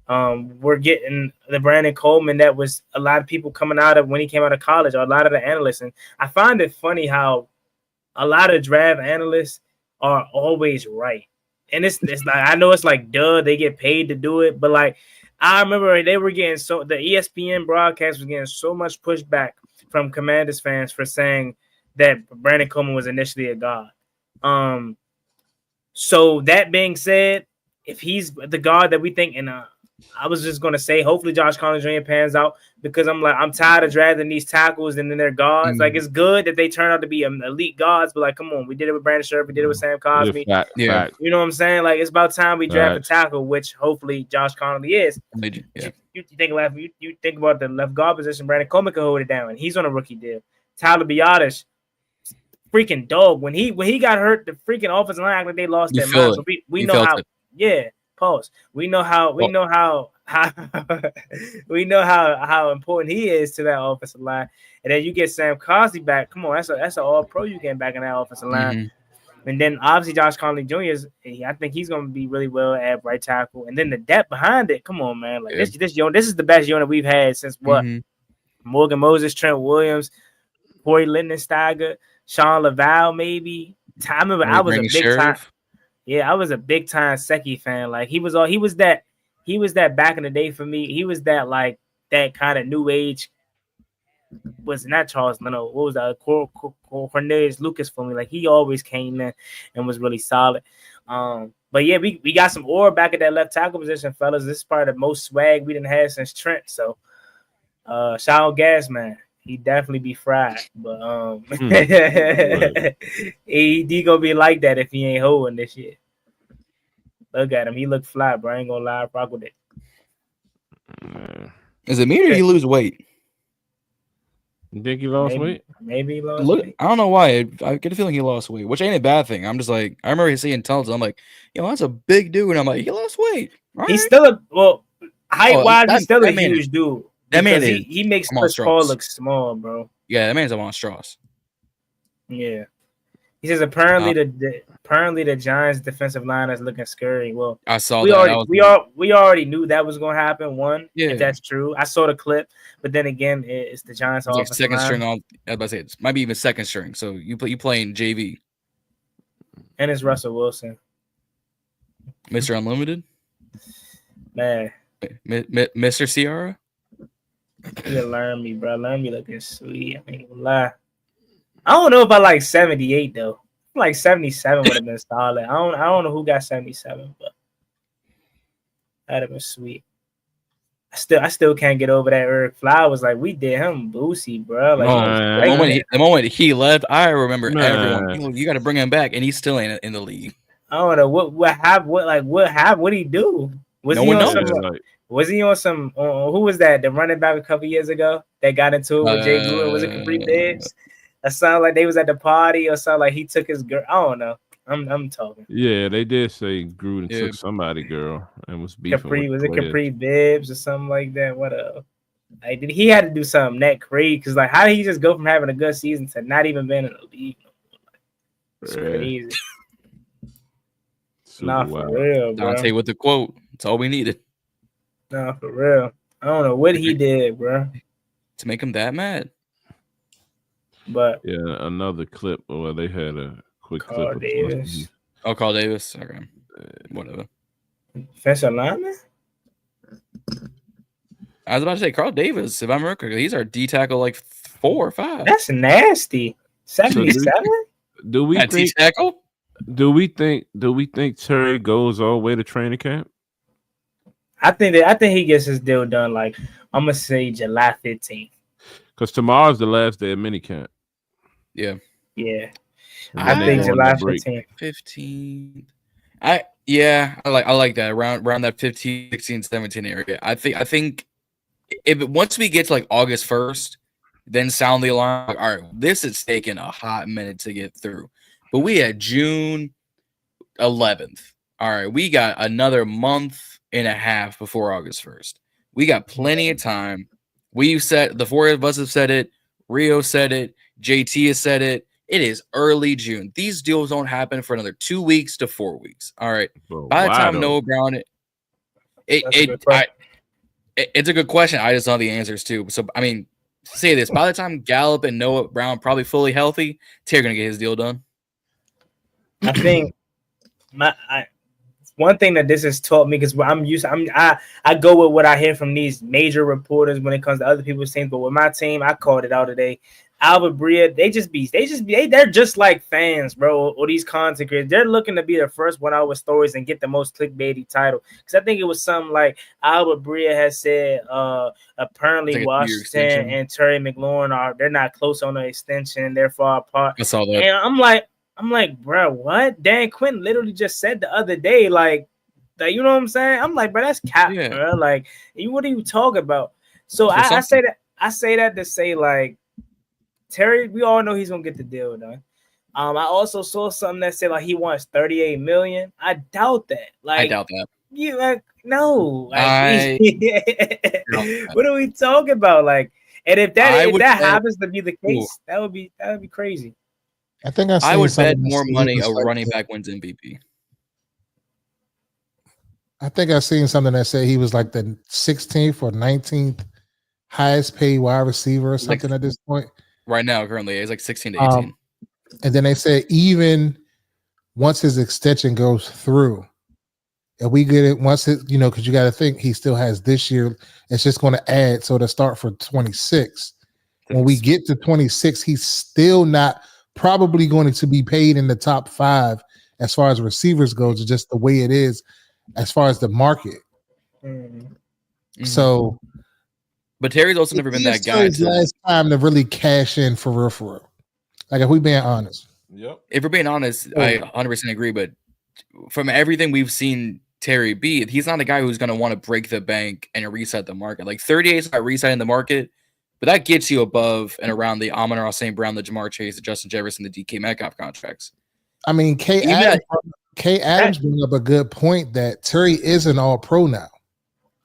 We're getting the Brandon Coleman that was a lot of people coming out of when he came out of college, or a lot of the analysts. And I find it funny how a lot of draft analysts are always right. And it's like, I know it's like, duh, they get paid to do it. But like, I remember they were getting the ESPN broadcast was getting so much pushback from Commanders fans for saying that Brandon Coleman was initially a god. So that being said, if he's the god that we think, and I was just gonna say, hopefully Josh Collins Jr. pans out, because I'm tired of drafting these tackles and then they're gods. Like, it's good that they turn out to be elite gods, but like, come on, we did it with Brandon Scherf, we did it with Sam Cosmi. Yeah. You know what I'm saying? Like, it's about time we draft a tackle, which hopefully Josh Connolly is. Yeah. You think about the left guard position, Brandon Coleman can hold it down, and he's on a rookie deal. Tyler Biotish, freaking dog. When he got hurt, the freaking offensive line act like they lost their mind. So we know how. Yeah. Pause. We know how important he is to that offensive line. And then you get Sam Cosmi back. Come on, that's an all pro you getting back in that offensive line. And then obviously Josh Conley Jr. I think he's gonna be really well at right tackle. And then the depth behind it. Come on, man. Like this is the best unit we've had since what? Morgan Moses, Trent Williams, Corey Lindensteiger, Sean Laval, maybe. I remember I was a big time. Yeah, I was a big time Secchi fan. Like he was that back in the day for me. He was that like that kind of new age. Was not Charles Leno. What was that? Cornelius Lucas for me. Like he always came in and was really solid. But yeah, we got some ore back at that left tackle position, fellas. This is probably the most swag we didn't have since Trent. So shout out Gas, man. He definitely be fried, but he gonna be like that if he ain't holding this shit. Look at him, he look fly, bro. I ain't gonna lie, rock with it. Is it me or you lose weight? You think he lost weight? Maybe he lost weight. I don't know why. I get a feeling he lost weight, which ain't a bad thing. I'm just like, I remember seeing tunnels. I'm like, that's a big dude, and I'm like, he lost weight. He's still height wise, he's still a huge dude. That man he makes Chris Paul look small, bro. Yeah, that man's a monstrous. Yeah. He says apparently the Giants defensive line is looking scary. Well, I saw we already knew that was gonna happen. If that's true. I saw the clip, but then again, it's the Giants offensive second line. string on. I was about to say it might be even second string. So you playing JV. And it's Russell Wilson. Mr. Unlimited? Man. Mr. Ciara? You learn me, bro. Learn me looking sweet. I ain't gonna lie. I don't know if I like 78 though. Like 77 would have been solid. I don't know who got 77, but that'd have been sweet. I still can't get over that Eric Flowers. Like we did him boosie, bro. Like the moment he left, I remember everyone. You got to bring him back, and he still ain't in the league. I don't know what he do. Was he on some? Who was that? The running back a couple years ago that got into it with Jay Gruden? Was it Capri Bibbs? It sounded like they was at the party, or sound like he took his girl. I don't know. I'm talking. Yeah, they did say Gruden took somebody girl and was beefing. Was it Capri Bibbs or something like that? What like he had to do something that crazy, because like how did he just go from having a good season to not even being in the league? It's crazy. Nah, for real, bro. Dante with the quote. That's all we needed. Nah, for real. I don't know what he did, bro, to make him that mad. But yeah, another clip where they had a quick Carl clip. Davis. Carl Davis. Okay, whatever. Defensive lineman. I was about to say Carl Davis. If I'm correct, he's our D tackle like 4 or 5. That's nasty. 77. Do we think D tackle? Do we think Terry goes all the way to training camp? I think he gets his deal done. Like I'm gonna say July 15th. Because tomorrow's the last day of minicamp. Yeah. I think July 15th. 15. I like that around that 15, 16, 17 area. I think if once we get to like August 1st, then sound the alarm. Like, all right, this is taking a hot minute to get through. But we had June 11th. All right, we got another month and a half before August 1st. We got plenty of time. We said, the four of us have said it. Rio said it. JT has said it. It is early June. These deals don't happen for another 2 weeks to 4 weeks. All right. Bro, by the time Noah Brown, it's a good question. I just know the answers too. So I mean, say this: by the time Gallup and Noah Brown probably fully healthy, Terry's gonna get his deal done. I think one thing that this has taught me, because I go with what I hear from these major reporters when it comes to other people's teams, but with my team, I called it out today. Albert Bria, they're just like fans, bro, or these content creators. They're looking to be the first one out with stories and get the most clickbaity title. Because I think it was something like Albert Bria has said, apparently like Washington and Terry McLaurin they're not close on the extension, they're far apart. I saw that. And I'm like, bro, what? Dan Quinn literally just said the other day, like, you know what I'm saying? I'm like, bro, that's cap, bro. Like, what are you talking about? So I say that to say, like, Terry, we all know he's gonna get the deal done. I also saw something that said like he wants $38 million. I doubt that. Like, I doubt that. You like no. Like, what are we talking about? Like, and if that happens to be the case, that would be crazy. I think I would bet more money a running back wins MVP. I think I've seen something that said he was like the 16th or 19th highest paid wide receiver or something at this point. Right now, currently, he's like 16 to 18. And then they said even once his extension goes through, and we get it once it, because you got to think he still has this year. It's just going to add. So to start for 26, when we get to 26, he's still not probably going to be paid in the top 5 as far as receivers goes, just the way it is as far as the market. Mm-hmm. So, but Terry's also never been that guy. Last time to really cash in for real. Like, if we're being honest. Yep. If we're being honest, I 100% agree. But from everything we've seen Terry be, he's not a guy who's going to want to break the bank and reset the market. Like 38 is not resetting the market, but that gets you above and around the Amon-Ra St. Brown, the Jamar Chase, the Justin Jefferson, the DK Metcalf contracts. I mean, K. Adams brought up a good point that Terry is an all-pro now.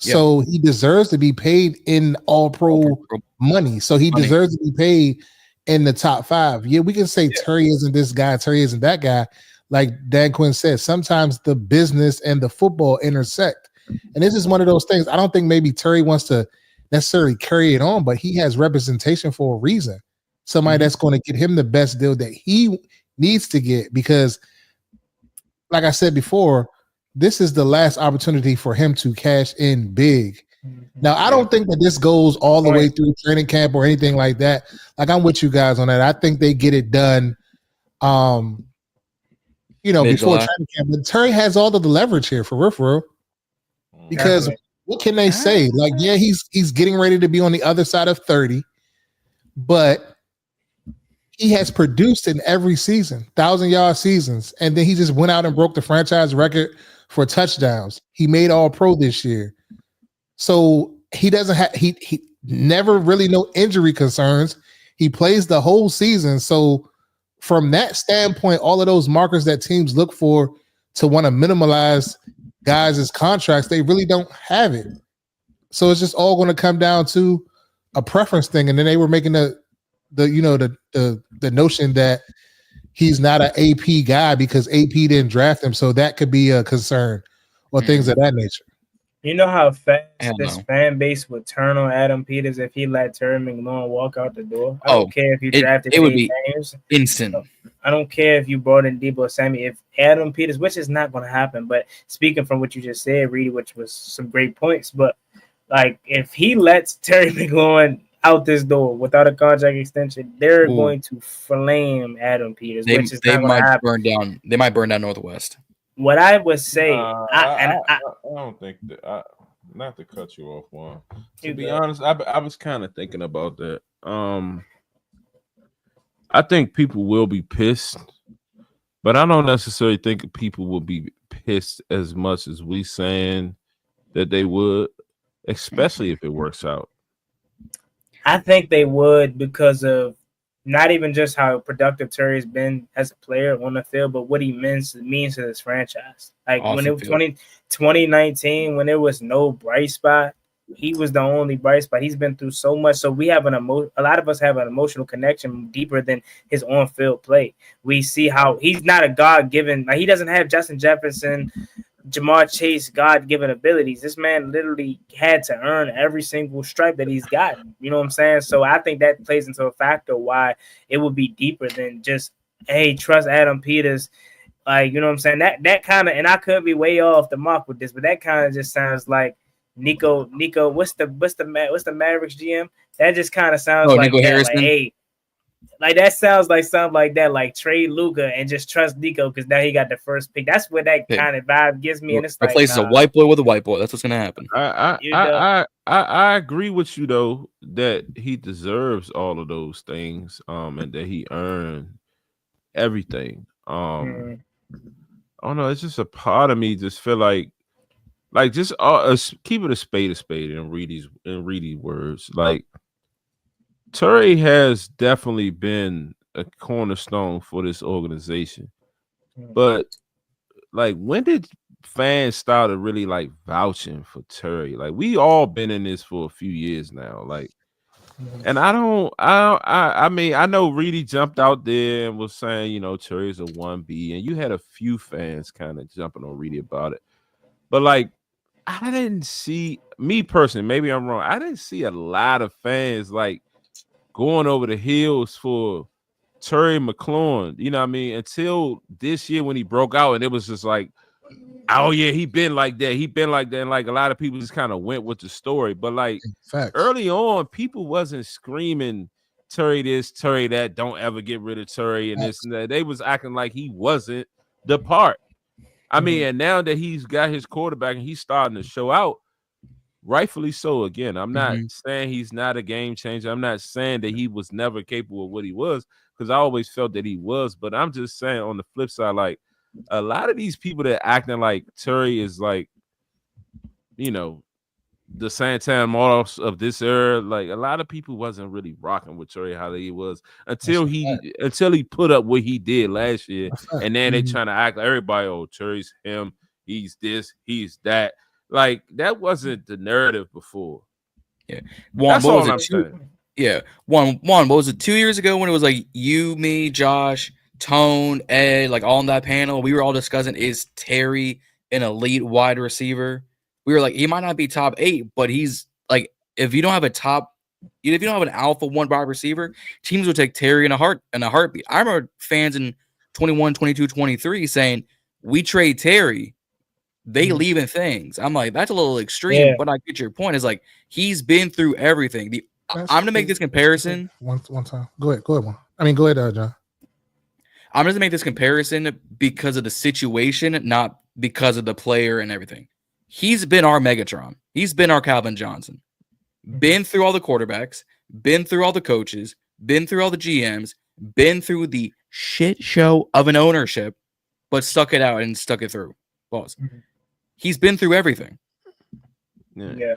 So he deserves to be paid in all-pro money. So he deserves to be paid in the top 5. Yeah, we can say Terry isn't this guy, Terry isn't that guy. Like Dan Quinn said, sometimes the business and the football intersect. And this is one of those things. I don't think maybe Terry wants to necessarily carry it on, but he has representation for a reason. Somebody that's going to get him the best deal that he needs to get, because like I said before, this is the last opportunity for him to cash in big. Now, I don't think that this goes all the way through training camp or anything like that. Like, I'm with you guys on that. I think they get it done, before training camp. But Terry has all of the leverage here for real. Because what can they say? Like, yeah, he's getting ready to be on the other side of 30, but he has produced in every season, 1,000-yard seasons, and then he just went out and broke the franchise record for touchdowns. He made All-Pro this year. So he doesn't have he never really no injury concerns. He plays the whole season. So from that standpoint, all of those markers that teams look for to want to minimize guys' contracts, they really don't have it. So it's just all going to come down to a preference thing. And then they were making the notion that he's not an AP guy because AP didn't draft him. So that could be a concern or things of that nature. You know how fast this fan base would turn on Adam Peters if he let Terry McLaurin walk out the door? I don't care if you drafted it would be games. instant. I don't care if you brought in Deebo Samuel. If Adam Peters, which is not going to happen, but speaking from what you just said, Reedy, which was some great points, but like if he lets Terry McLaurin out this door without a contract extension, they're going to flame Adam Peters. They might burn down. They might burn down Northwest. What I would say, I don't think that. Not to cut you off, Juan. To be honest, I was kind of thinking about that. I think people will be pissed, but I don't necessarily think people will be pissed as much as we saying that they would, especially if it works out. I think they would because of not even just how productive Terry's been as a player on the field, but what he means to this franchise. Like when it was 2019, when there was no bright spot, he was the only bright spot. He's been through so much. So we have a lot of us have an emotional connection deeper than his on-field play. We see how he's not a God-given, like he doesn't have Justin Jefferson, Jamar Chase God-given abilities. This man literally had to earn every single stripe that he's gotten. You know what I'm saying? So I think that plays into a factor why it would be deeper than just, hey, trust Adam Peters. Like, you know what I'm saying? That kind of, and I could be way off the mark with this, but that kind of just sounds like Nico. What's the Mavericks GM? That just kind of sounds like Nico that. Harrison. Like, hey, like that sounds like something like that. Like trade Luka and just trust Nico because now he got the first pick. That's what that kind of vibe gives me. And it's like, replaces a white boy with a white boy. That's what's gonna happen. I agree with you though that he deserves all of those things, and that he earned everything. I don't know. It's just a part of me just feel like just keep it a spade and read these words. Like Terry has definitely been a cornerstone for this organization, but like when did fans started really like vouching for Terry? Like we all been in this for a few years now. Like, and I mean, I know Reedy jumped out there and was saying, you know, Terry's a 1B, and you had a few fans kind of jumping on Reedy about it. But like, I didn't see, me personally, maybe I'm wrong, I didn't see a lot of fans like going over the hills for Terry McLaurin, you know what I mean, until this year when he broke out, and it was just like, oh yeah, he been like that. And like a lot of people just kind of went with the story. But like early on, people wasn't screaming Terry this, Terry that, don't ever get rid of Terry and this and that. They was acting like he wasn't the part. I mean, and now that he's got his quarterback and he's starting to show out, rightfully so. Again, I'm not saying he's not a game changer. I'm not saying that he was never capable of what he was, because I always felt that he was. But I'm just saying on the flip side, like, a lot of these people that acting like Terry is like, you know, the Santana Moss of this era, like a lot of people wasn't really rocking with Terry how he was until he put up what he did last year, and then they trying to act like everybody, oh, Terry's him, he's this, he's that. Like that wasn't the narrative before. Yeah, that's all I'm saying. Yeah, Juan, what was it 2 years ago when it was like you, me, Josh, Tone, Ed, like all on that panel, we were all discussing, is Terry an elite wide receiver? We were like, he might not be top 8, but he's like, if you don't have an alpha 1 wide receiver, teams would take Terry in a heartbeat. I remember fans in 21, 22, 23 saying, we trade Terry, they leaving things. I'm like, that's a little extreme, but I get your point. Is like, he's been through everything. I'm gonna make this comparison. One time. Go ahead, Juan. I mean, go ahead, John. I'm going to make this comparison because of the situation, not because of the player and everything. He's been our Megatron. He's been our Calvin Johnson. Been through all the quarterbacks, been through all the coaches, been through all the GMs, been through the shit show of an ownership, but stuck it out and stuck it through. Pause. He's been through everything. Yeah.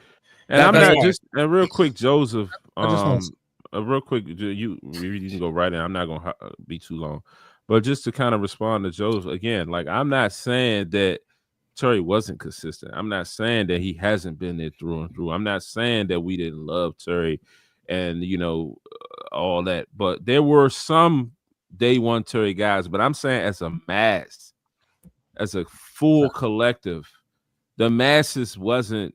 And I'm not just real quick, Joseph. Real quick, you can go right in. I'm not gonna be too long, but just to kind of respond to Joseph again, like I'm not saying that Terry wasn't consistent. I'm not saying that he hasn't been there through and through. I'm not saying that we didn't love Terry and, you know, all that. But there were some day one Terry guys. But I'm saying as a mass, as a full collective, the masses wasn't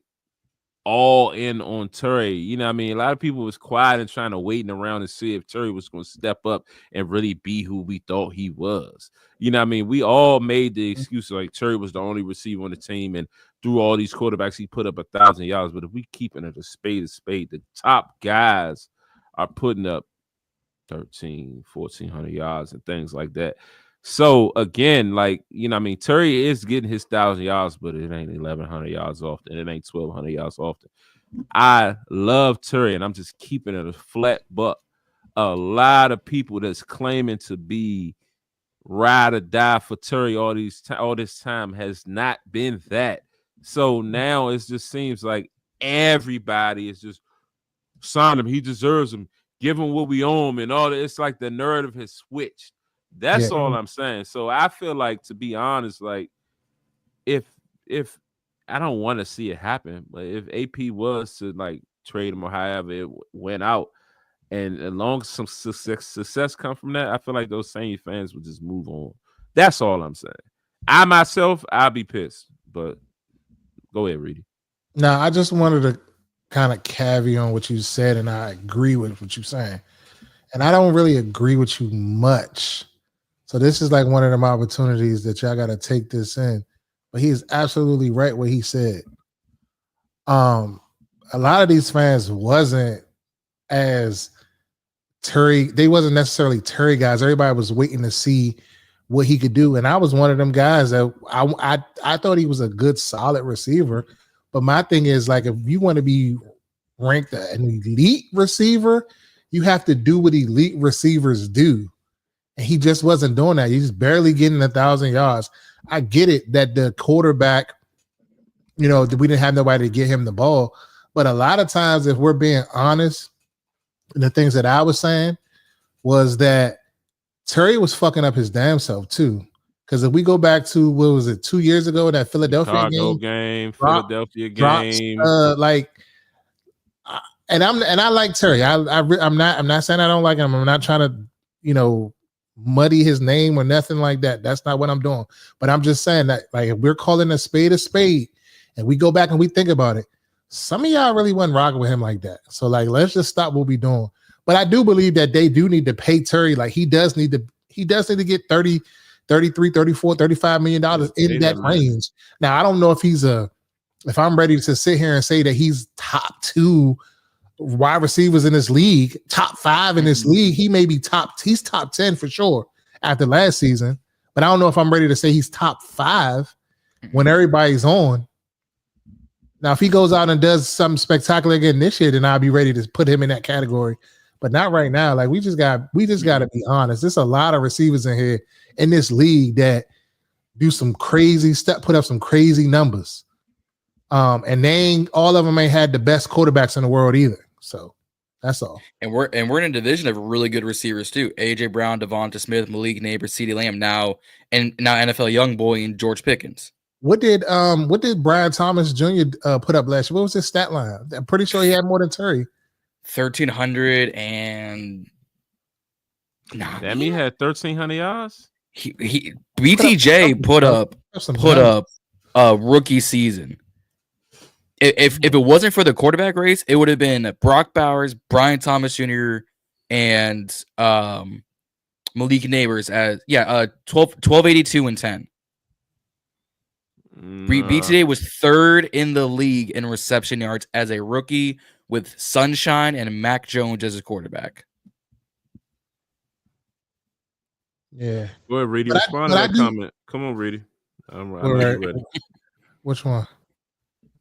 all in on Terry. You know what I mean? A lot of people was quiet and trying to waiting around to see if Terry was going to step up and really be who we thought he was. You know what I mean? We all made the excuse like Terry was the only receiver on the team, and through all these quarterbacks, he put up 1,000 yards. But if we keeping it a spade, the top guys are putting up 1,400 yards and things like that. So again, like, you know what I mean, Terry is getting his 1,000 yards, but it ain't 1,100 yards often. It ain't 1,200 yards often. I love Terry, and I'm just keeping it a flat buck. A lot of people that's claiming to be ride or die for Terry all this time has not been that. So now it just seems like everybody is just sign him. He deserves him. Give him what we owe him and all that. It's like the narrative has switched. That's all I'm saying. So I feel like, to be honest, like if I don't want to see it happen, but if AP was to like trade him or however it went out, and as long as some success come from that, I feel like those same fans would just move on. That's all I'm saying. I myself, I'll be pissed, but go ahead, Reedy. No, I just wanted to kind of caveat on what you said, and I agree with what you're saying. And I don't really agree with you much. So this is like one of them opportunities that y'all got to take this in. But he is absolutely right what he said. A lot of these fans wasn't as Terry. They wasn't necessarily Terry guys. Everybody was waiting to see what he could do, and I was one of them guys that I thought he was a good, solid receiver. But my thing is, like, if you want to be ranked an elite receiver, you have to do what elite receivers do. And he just wasn't doing that. He's barely getting 1,000 yards. I get it that the quarterback, we didn't have nobody to get him the ball. But a lot of times, if we're being honest, the things that I was saying was that Terry was fucking up his damn self too. Because if we go back to, what was it, 2 years ago, that Philadelphia game, Philadelphia game, and I like Terry. I'm not saying I don't like him. I'm not trying to, muddy his name or nothing like that. That's not what I'm doing. But I'm just saying that, like, if we're calling a spade, and we go back and we think about it, some of y'all really wasn't rocking with him like that. So, like, let's just stop what we're doing. But I do believe that they do need to pay Terry. Like, he does need to get 30, 33, 34, 35 million dollars in that range. Now, I don't know if I'm ready to sit here and say that he's top 2 wide receivers in this league, top 5 in this league. He may be he's top 10 for sure after last season. But I don't know if I'm ready to say he's top 5 when everybody's on. Now, if he goes out and does something spectacular again this year, then I'll be ready to put him in that category. But not right now. Like, we just got to be honest. There's a lot of receivers in here in this league that do some crazy stuff, put up some crazy numbers. And all of them ain't had the best quarterbacks in the world either. So that's all. And we're in a division of really good receivers too. AJ Brown, Devonta Smith, Malik Neighbors, CeeDee Lamb, now NFL young boy and George Pickens. What did Brian Thomas Jr. Put up last year? What was his stat line? I'm pretty sure he had more than Terry. 1,300 and Damn, he had 1,300 yards. He BTJ put up a rookie season. If it wasn't for the quarterback race, it would have been Brock Bowers, Brian Thomas Jr., and Malik Neighbors as 1282 and 10. BTJ was 3rd in the league in reception yards as a rookie with Sunshine and Mac Jones as a quarterback. Yeah. Go ahead, Reedy. Respond to that comment. Come on, Reedy. I'm ready. Which one?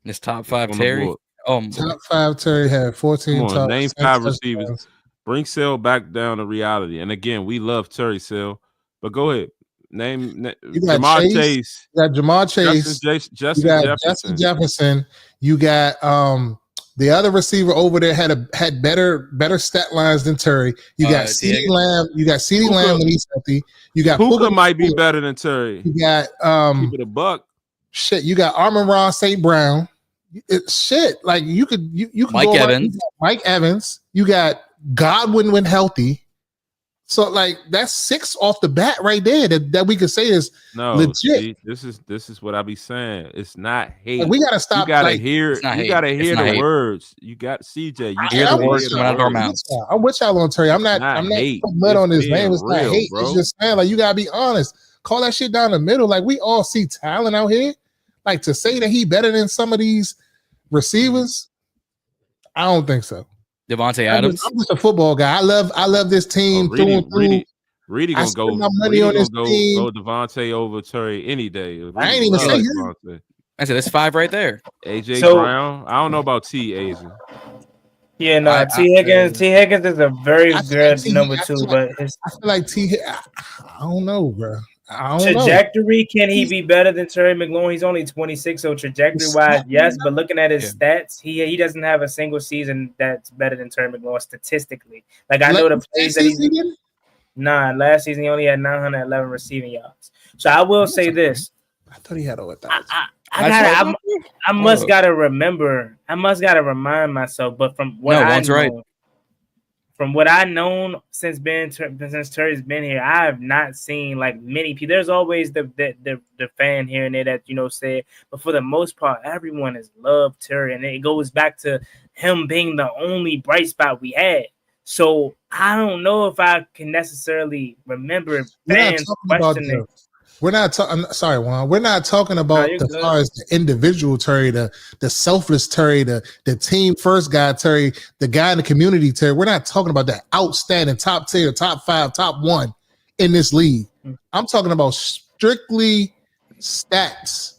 This top 5 Terry. Top 5 Terry had 14. Come on, name 5 receivers. Bring Sale back down to reality. And again, we love Terry Sale, but go ahead. Name Jamar Chase. You got Jamar Chase. Justin Jefferson. You got the other receiver over there had better stat lines than Terry. You got CeeDee Lamb. You got CeeDee Lamb when he's healthy. You got Puka might be better than Terry. You got keep it a buck. Shit. You got Amon-Ra St. Brown. Like you could Mike Evans. Mike Evans. You got Godwin when healthy. So, like, that's 6 off the bat right there that we could say is legit. See, this is what I be saying. It's not hate. Like, we gotta stop. You gotta hear the words. You got CJ. You hear the words coming out of our mouths. I'm with y'all on Terry. I'm not putting mud on his name. It's not hate. Bro. It's just saying, like, you gotta be honest. Call that shit down the middle. Like, we all see talent out here. Like, to say that he better than some of these receivers, I don't think so. Devontae Adams. I'm just a football guy. I love this team through and through. Reedy gonna go. Reedy gonna go Devontae over Terry any day. I ain't even say Devontae. I said that's 5 right there. AJ Brown. I don't know about T. Asia. Yeah, no. T. Higgins is a very good number 2, but I feel like I don't know, bro. Trajectory, can he be better than Terry McLaurin? He's only 26, so trajectory-wise, yes. But looking at his stats, he doesn't have a single season that's better than Terry McLaurin statistically. Like, I know the plays that he's... last season he only had 911 receiving yards. So I will say this. I thought he had over 1,000. I must gotta remind myself, but from what I know, from what I've known since Terry's been here, I have not seen like many people. There's always the fan here and there that say, but for the most part, everyone has loved Terry, and it goes back to him being the only bright spot we had. So I don't know if I can necessarily remember We're not fans talking about questioning. We're not talking. Sorry, Juan. We're not talking about as far as the individual Terry, the selfless Terry, the team first guy Terry, the guy in the community Terry. We're not talking about that outstanding top tier, top 5, top 1 in this league. I'm talking about strictly stats.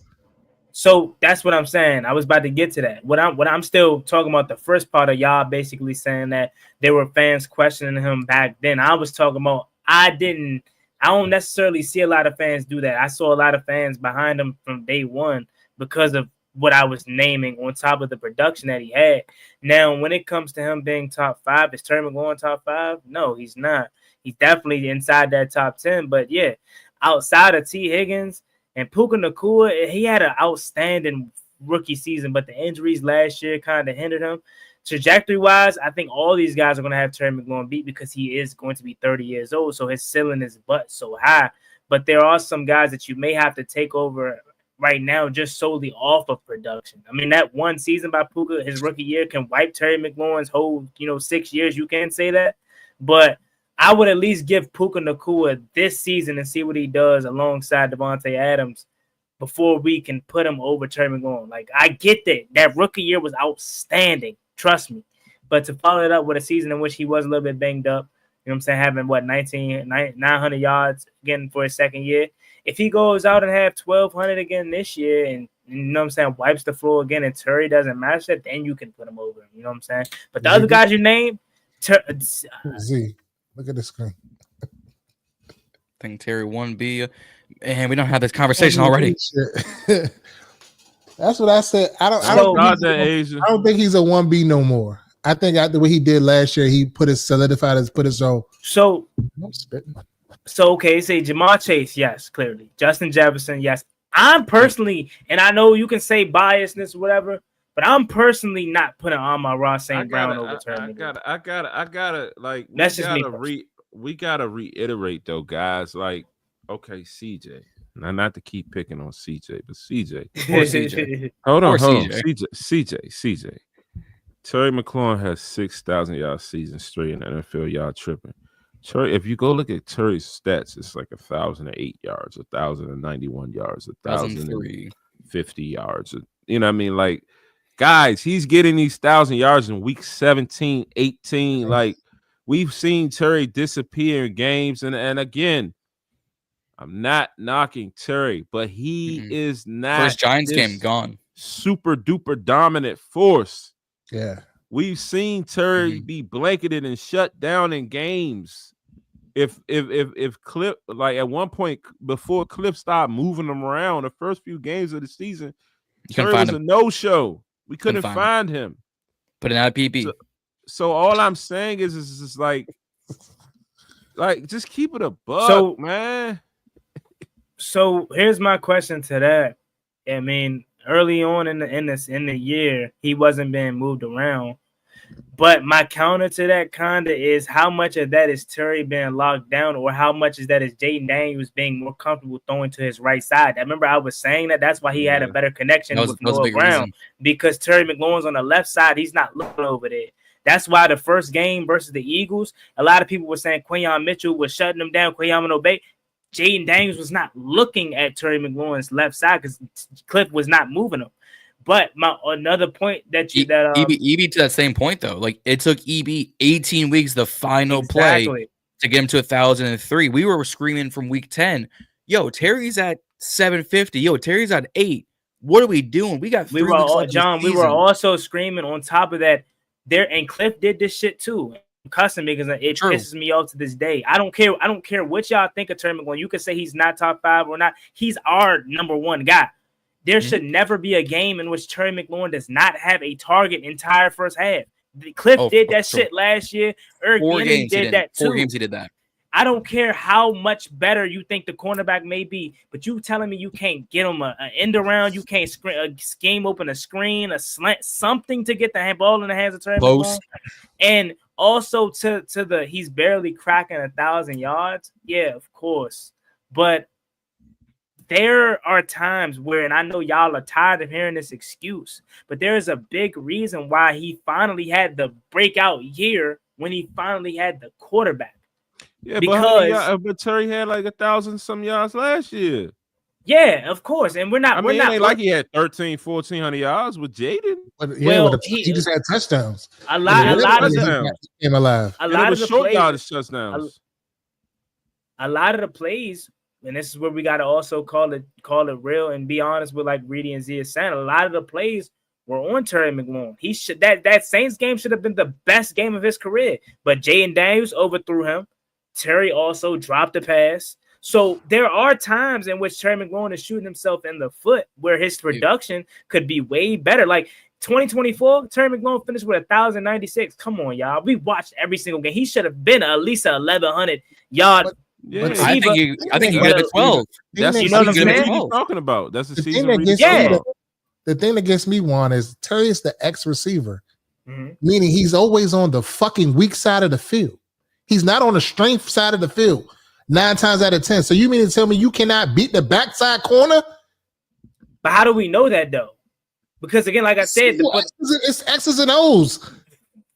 So that's what I'm saying. I was about to get to that. What I'm still talking about the first part of y'all basically saying that there were fans questioning him back then. I was talking about I don't necessarily see a lot of fans do that. I saw a lot of fans behind him from day one because of what I was naming on top of the production that he had. Now, when it comes to him being top 5, is Terry McLaurin top 5? No, he's not. He's definitely inside that top 10. But yeah, outside of T. Higgins and Puka Nacua, he had an outstanding rookie season, but the injuries last year kind of hindered him. Trajectory-wise, I think all these guys are going to have Terry McLaurin beat because he is going to be 30 years old, so his ceiling is but so high. But there are some guys that you may have to take over right now just solely off of production. I mean, that one season by Puka, his rookie year, can wipe Terry McLaurin's whole 6 years. You can say that. But I would at least give Puka Nacua this season and see what he does alongside Devontae Adams before we can put him over Terry McLaurin. Like, I get that rookie year was outstanding. Trust me. But to follow it up with a season in which he was a little bit banged up, you know what I'm saying, having 900 yards again for his second year. If he goes out and have 1,200 again this year and, you know what I'm saying, wipes the floor again and Terry doesn't match that, then you can put him over him. You know what I'm saying? But the other guys you named, Z, look at the screen. I think Terry 1B, and we don't have this conversation already. That's what I said. I don't think he's a 1B no more. I think the way he did last year, he put his own. So okay, say Jamar Chase, yes, clearly. Justin Jefferson, yes. I'm personally, and I know you can say biasness or whatever, but I'm personally not putting Amon-Ra St. Brown over Terry. I gotta like we gotta reiterate though, guys. Like, okay, CJ. Now, not to keep picking on CJ, but CJ. Hold on. CJ. Terry McLaurin has 6,000 yard season straight in the NFL. Y'all tripping. Terry, if you go look at Terry's stats, it's like 1,008 yards, 1,091 yards, 1,050 yards. You know what I mean? Like, guys, he's getting these 1,000 yards in week 17, 18. Like, we've seen Terry disappear in games. And again, I'm not knocking Terry, but he is not first Giants game gone. Super duper dominant force. Yeah. We've seen Terry be blanketed and shut down in games. If Cliff, like at one point before Cliff started moving him around the first few games of the season, Terry was a no-show. We couldn't find him. Put it out of PP. So all I'm saying is like just keep it a buck, man. So here's my question to that. I mean, early on in the year, he wasn't being moved around. But my counter to that kind of is how much of that is Terry being locked down, or how much is that is Jaden Daniels being more comfortable throwing to his right side. I remember I was saying that's why he had a better connection with Noah Brown, because Terry McLaurin's on the left side. He's not looking over there. That's why the first game versus the Eagles, a lot of people were saying Quayon Mitchell was shutting him down. Quayon Obey. Jaden Daniels was not looking at Terry McLaurin's left side because Cliff was not moving him. But another point that EB to that same point though, like it took EB 18 weeks, the final play to get him to 1,003. We were screaming from week 10, yo, Terry's at 750. Yo, Terry's at 8. What are we doing? We got 3 weeks left. John, we were also screaming on top of that. And Cliff did this shit too. Cussing me because it pisses me off to this day. I don't care what y'all think of Terry McLaurin. You can say he's not top 5 or not. He's our number one guy. There should never be a game in which Terry McLaurin does not have a target entire first half. Cliff did that shit last year. Eric Bieniemy did that too. 4 games he did that. I don't care how much better you think the cornerback may be, but you telling me you can't get him an end around, you can't scheme open a screen, a slant, something to get the ball in the hands of Terry McLaurin. And also to the he's barely cracking 1,000 yards. Yeah, of course. But there are times where, and I know y'all are tired of hearing this excuse, but there is a big reason why he finally had the breakout year when he finally had the quarterback. Yeah, because but Terry had like 1,000-some yards last year. Yeah, of course. And we're not. I mean, it ain't like he had 1,400 yards with Jaden. He just had touchdowns. A lot of came alive. A lot of the short plays, yardage touchdowns. A lot of the plays, and this is where we got to also call it real and be honest with like Reedy and Z is saying. A lot of the plays were on Terry McLaurin. He should that Saints game should have been the best game of his career, but Jaden Daniels overthrew him. Terry also dropped the pass. So there are times in which Terry McLaurin is shooting himself in the foot where his production could be way better. Like 2024, Terry McLaurin finished with 1,096. Come on, y'all. We watched every single game. He should have been at least a 1,100 yard. I think you got to 12. That's you know what I'm saying? Talking about. That's the season. The thing that gets me, Juan, is Terry is the X receiver, meaning he's always on the fucking weak side of the field. He's not on the strength side of the field 9 times out of 10. So you mean to tell me you cannot beat the backside corner? But how do we know that though? Because again, like I said, it's X's and O's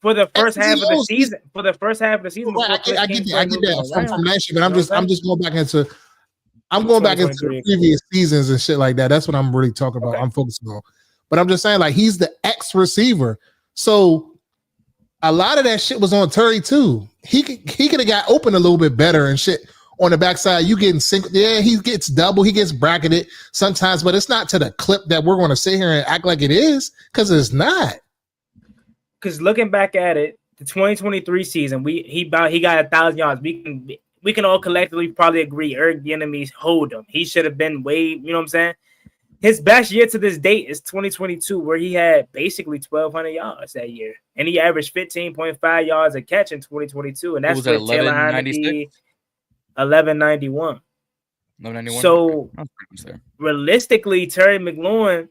for the first half of the season. For the first half of the season, I get that from last year, but I'm just going back into the previous seasons and shit like that. That's what I'm really talking about. I'm focusing on. But I'm just saying, like, he's the X receiver, so a lot of that shit was on Terry too. He could have got open a little bit better and shit on the backside. You getting single, yeah, he gets double, he gets bracketed sometimes, but it's not to the clip that we're going to sit here and act like it is, because it's not. Because looking back at it, the 2023 season, he got 1,000 yards. We can all collectively probably agree Eric Bieniemy hold him. He should have been way, you know what I'm saying? His best year to this date is 2022, where he had basically 1,200 yards that year. And he averaged 15.5 yards a catch in 2022. And that's with Taylor Heineke, 1191. 1191. So realistically, Terry McLaurin,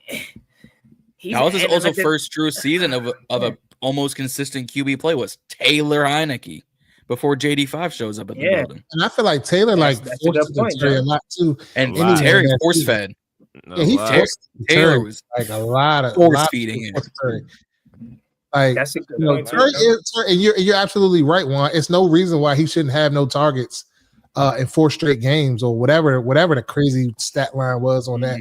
that was his also first true season of a almost consistent QB play was Taylor Heineke before JD5 shows up at the building. And I feel like Taylor forced Terry a lot too. And Terry force fed. Yeah, he forced Taylor was like a lot of force feeding it. Like, that's a good point. Terry and you're absolutely right, Juan. It's no reason why he shouldn't have no targets in 4 straight games or whatever the crazy stat line was on that.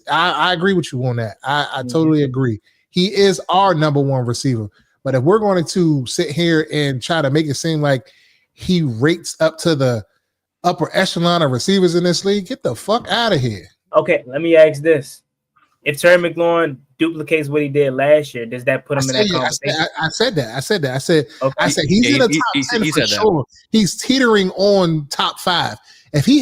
I agree with you on that. I totally agree. He is our number 1 receiver. But if we're going to sit here and try to make it seem like he rates up to the upper echelon of receivers in this league, get the fuck out of here. Okay, let me ask this. If Terry McLaurin duplicates what he did last year, does that put him in that conversation? I said that. I said he's in the top 10 for sure. He's teetering on top 5. If he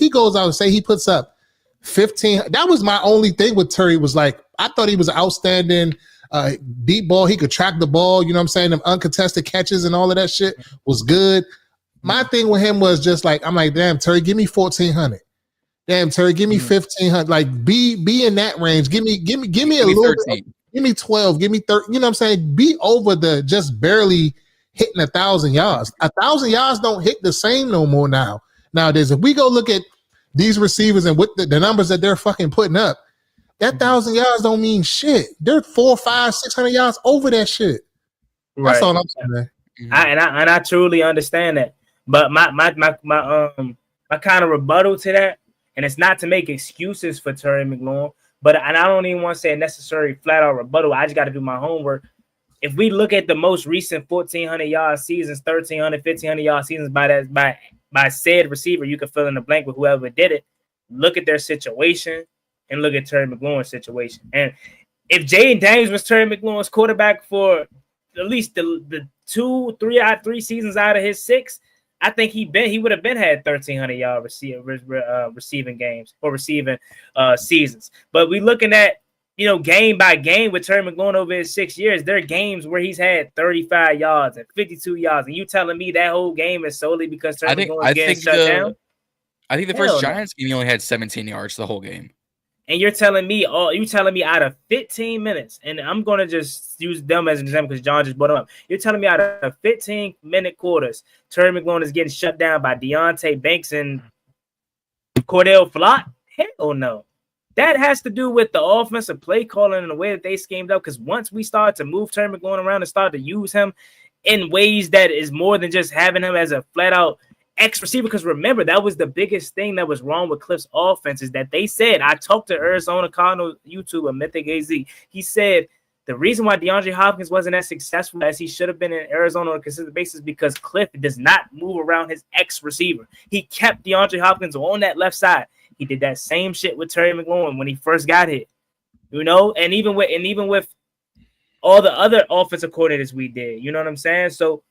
goes out and say he puts up 15, that was my only thing with Terry, was like, I thought he was outstanding deep ball. He could track the ball. You know what I'm saying? Them uncontested catches and all of that shit was good. My thing with him was just like, I'm like, damn, Terry, give me 1,400. Damn, Terry, give me 1,500. Like, be in that range. Give me a little bit. Give me 12. Give me 30. You know what I'm saying? Be over the just barely hitting 1,000 yards. 1,000 yards don't hit the same no more nowadays. If we go look at these receivers and with the numbers that they're fucking putting up, that 1,000 yards don't mean shit. They're 400, 500, 600 yards over that shit. Right. That's all I'm saying, man. I truly understand that. But my kind of rebuttal to that, and it's not to make excuses for Terry McLaurin, and I don't even want to say a necessary flat out rebuttal. I just got to do my homework. If we look at the most recent 1,400 yard seasons, 1,300, 1,500 yard seasons by said receiver, you can fill in the blank with whoever did it. Look at their situation and look at Terry McLaurin's situation. And if Jaden Daniels was Terry McLaurin's quarterback for at least the 3 seasons out of his 6, I think he would have had 1,300 yard receiving games or receiving seasons. But we looking at, game by game with Terry McLaurin over his 6 years, there are games where he's had 35 yards and 52 yards. And you telling me that whole game is solely because Terry McLaurin is getting shut down? I think the first Giants game, he only had 17 yards the whole game. And you're telling me out of 15 minutes, and I'm going to just use them as an example because John just brought them up. You're telling me out of 15-minute quarters, Terry McLaurin is getting shut down by Deonte Banks and Cordell Flott? Hell no. that has to do with the offensive play calling and the way that they schemed up. Because once we start to move Terry McLaurin around and start to use him in ways that is more than just having him as a flat out X receiver, because remember, that was the biggest thing that was wrong with Cliff's offense is that they said, I talked to Arizona Cardinals YouTuber Mythic AZ. He said the reason why DeAndre Hopkins wasn't as successful as he should have been in Arizona on a consistent basis because Cliff does not move around his X receiver. He kept DeAndre Hopkins on that left side. He did that same shit with Terry McLaurin when he first got here, and even with all the other offensive coordinators we did, you know what I'm saying? So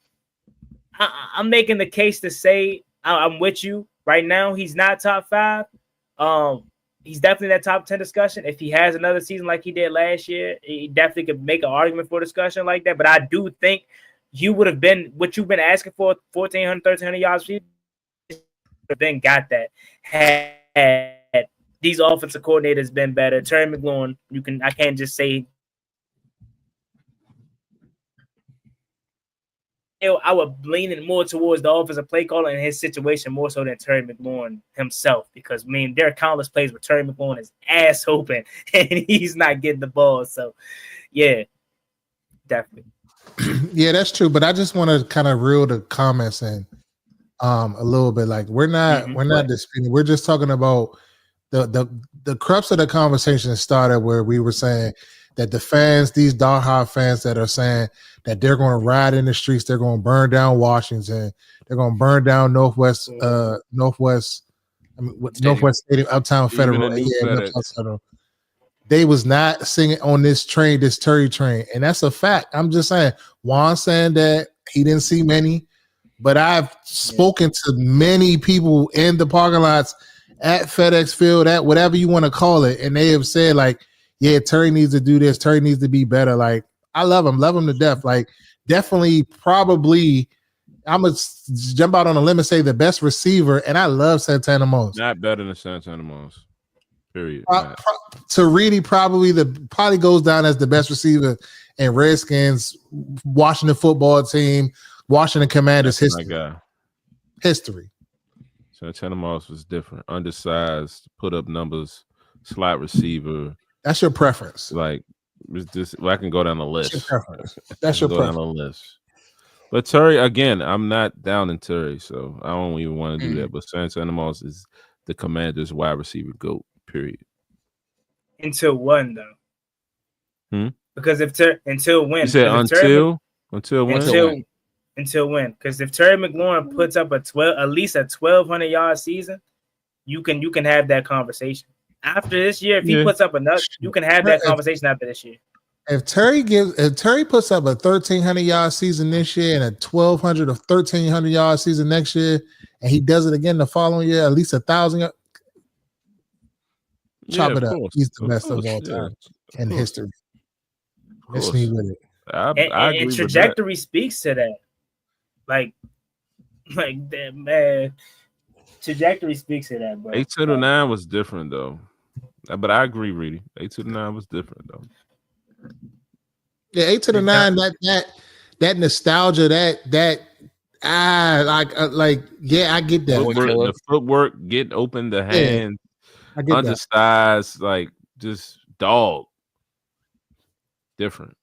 I'm making the case to say I'm with you right now. He's not top 5. He's definitely that top 10 discussion. If he has another season like he did last year, he definitely could make an argument for discussion like that. But I do think you would have been what you've been asking for, 1,400, 1,300 yards. He would have been got that had these offensive coordinators been better. Terry McLaurin, I can't just say. I would lean it more towards the offensive play caller in his situation more so than Terry McLaurin himself, because there are countless plays where Terry McLaurin is ass open and he's not getting the ball. So, yeah, definitely. Yeah, that's true. But I just want to kind of reel the comments in a little bit. Like we're not disputing. We're just talking about the crux of the conversation started where we were saying that the fans, these diehard fans that are saying that they're going to ride in the streets, they're going to burn down Washington, they're going to burn down Northwest Stadium, Uptown Federal. Federal. They was not singing on this train, this Terry train, and that's a fact. I'm just saying, Juan saying that he didn't see many, but I've spoken to many people in the parking lots at FedEx Field, at whatever you want to call it, and they have said like, yeah, Terry needs to do this. Terry needs to be better. Like, I love him to death. Like, definitely, probably, I'm going to jump out on a limb and say the best receiver, and I love Santana Moss. Not better than Santana Moss, period. To Reedy, probably goes down as the best receiver in Redskins, Washington football team, Washington Commanders history. Santana Moss was different. Undersized, put up numbers, slot receiver. That's your preference. Like, I can go down the list. That's your preference. Down the list. But Terry, again, I'm not down in Terry, so I don't even want to do that. But Santana Moss is the Commanders' wide receiver GOAT, period. Until when, though? Because until when? You said until when? Until when? Because if Terry McLaurin puts up at least a 1,200 yard season, you can have that conversation. After this year, if he puts up enough, you can have that conversation after this year. If Terry puts up a 1,300 yard season this year and a 1,200 or 1,300 yard season next year, and he does it again the following year, at least 1,000. Chop it up. He's the best of all time in history. Miss me with it. And trajectory speaks to that. Like that, man. Trajectory speaks to that, bro. 8 to 9 was different though. But I agree, Reedy. 8 to 9 was different though. Yeah, 8 to 9. That nostalgia. I get that. The footwork, getting open, the hands, undersized, like just dog. Different.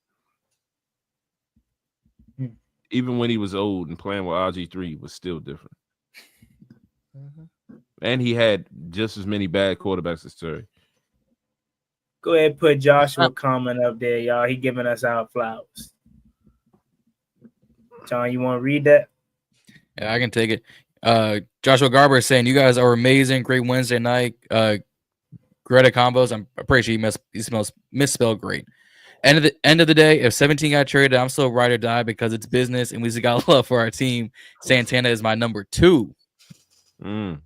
Even when he was old and playing with RG3 was still different. And he had just as many bad quarterbacks as Terry. Go ahead and put Joshua comment up there, y'all. He giving us our flowers. John, you want to read that? Yeah, I can take it. Joshua Garber is saying, you guys are amazing. Great Wednesday night. Greta combos. I'm pretty sure he misspelled great. End of the day, if 17 got traded, I'm still ride or die because it's business and we just got love for our team. Santana is my number 2. Okay.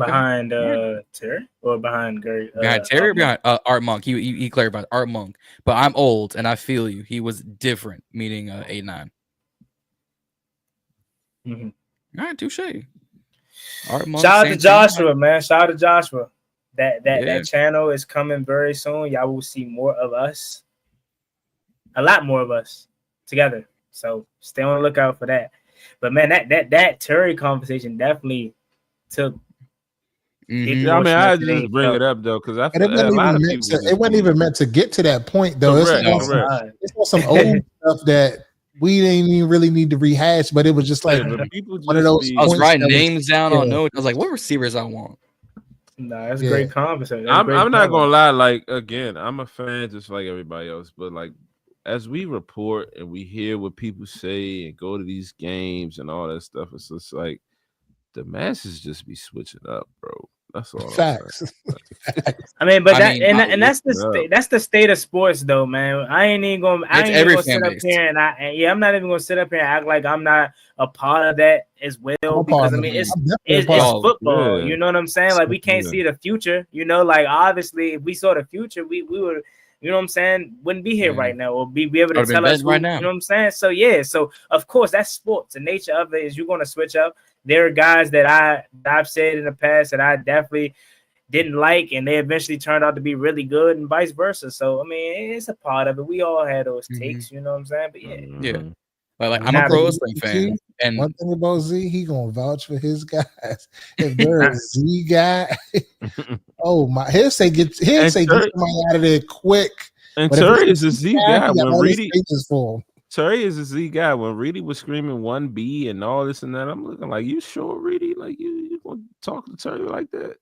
Behind Terry or behind Gary? Behind Terry or behind Art Monk? He clarified Art Monk. But I'm old and I feel you. He was different, meaning 8-9. All right, touche. Art Monk. Shout out to Joshua, man. Shout out to Joshua. That channel is coming very soon. Y'all will see more of us. A lot more of us together. So stay on the lookout for that. But man, that Terry conversation definitely took Mm-hmm. Yeah, I mean, I had to just bring it up though, because I feel it wasn't even meant to get to that point though. Correct. It's on some old stuff that we didn't even really need to rehash, but it was just like one of those. I was writing names down on notes. I was like, "What receivers I want?" Nah, that's great conversation. I'm not gonna lie. Like again, I'm a fan just like everybody else, but like as we report and we hear what people say and go to these games and all that stuff, it's just like the masses just be switching up, bro. That's all. Facts. I mean, but that's the state of sports, though, man. I ain't even gonna sit up here and I'm not even gonna sit up here and act like I'm not a part of that as well, because I mean it's football. Yeah. You know what I'm saying? Like we can't see the future. You know, like obviously if we saw the future, we would. You know what I'm saying? Wouldn't be here right now, or be able to tell us right now. You know what I'm saying? So yeah, so of course that's sports. The nature of it is you're gonna switch up. There are guys that I've said in the past that I definitely didn't like, and they eventually turned out to be really good, and vice versa. So I mean, it's a part of it. We all had those takes, you know what I'm saying? But yeah. But like I'm a pro wrestling fan, and one thing about Z, he gonna vouch for his guys. If they're a Z guy, oh my, he'll say get somebody out of there quick. And Terry is a Z guy when Reedy. Terry is a Z guy. When Reedy was screaming 1B and all this and that, I'm looking like, you sure, Reedy? Like you gonna talk to Terry like that?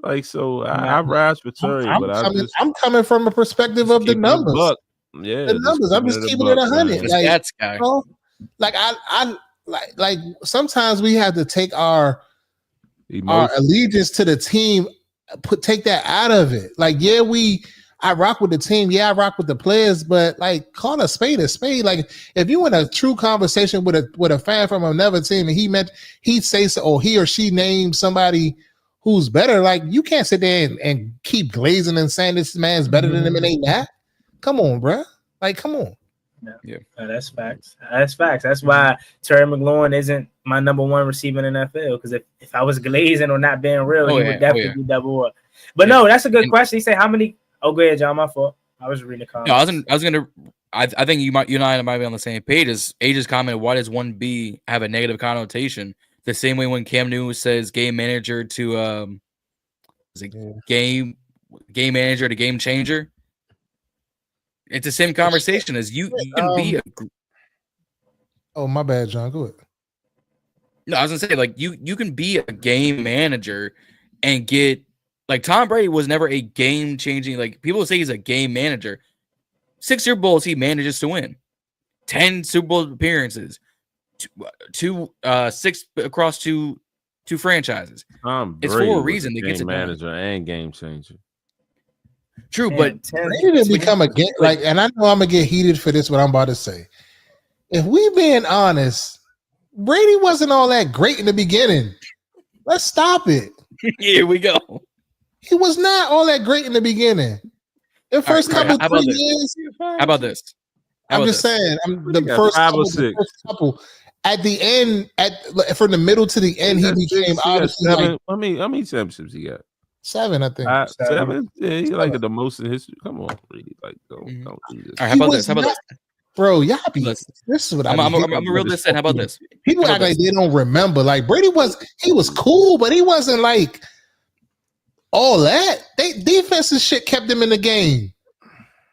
Like so, I rise for Terry, I'm coming from a perspective of the numbers. Yeah, the numbers. I'm just keeping it 100. Like that's guy. You know, like I like sometimes we have to take our allegiance to the team, take that out of it. Like I rock with the team. Yeah, I rock with the players, but like call a spade a spade. Like if you in a true conversation with a fan from another team and he'd say so, or he or she named somebody who's better, like you can't sit there and keep glazing and saying this man's better than him and ain't that. Come on, bro. Like, come on. Yeah. That's facts. That's facts. That's why Terry McLaurin isn't my number one receiver in the NFL. Because if I was glazing or not being real, he would definitely be double up. But no, that's a good question. He said how many. Oh, go ahead, John. My fault. I was reading the comments. No, I was gonna. I think you and I might be on the same page. As Age's comment, why does 1B have a negative connotation? The same way when Cam Newton says game manager to game manager to game changer. It's the same conversation as you can be a. Oh, my bad, John. Go ahead. No, I was gonna say like you can be a game manager and get like Tom Brady was never a game changing. Like people say he's a game manager. 6 Super Bowls he manages to win. 10 Super Bowl appearances. 6 across two franchises. It's for a reason. They get game manager and game changer. True, but Brady didn't become a game like, and I know I'm gonna get heated for this. What I'm about to say. If we being honest, Brady wasn't all that great in the beginning. Let's stop it. Here we go. He was not all that great in the beginning. The first couple 3 years. How about this? I'm just saying. The first couple. At the end, from the middle to the end, he became obviously. How many championships he got? 7, I think. 7. Yeah, he like the most in history. Come on, Brady. Like, don't do this. All right, how about this? How about this? Bro, y'all be. This is what I'm a real this. How about this? People act like they don't remember. Like Brady was cool, but he wasn't like all that. Defensive shit kept him in the game,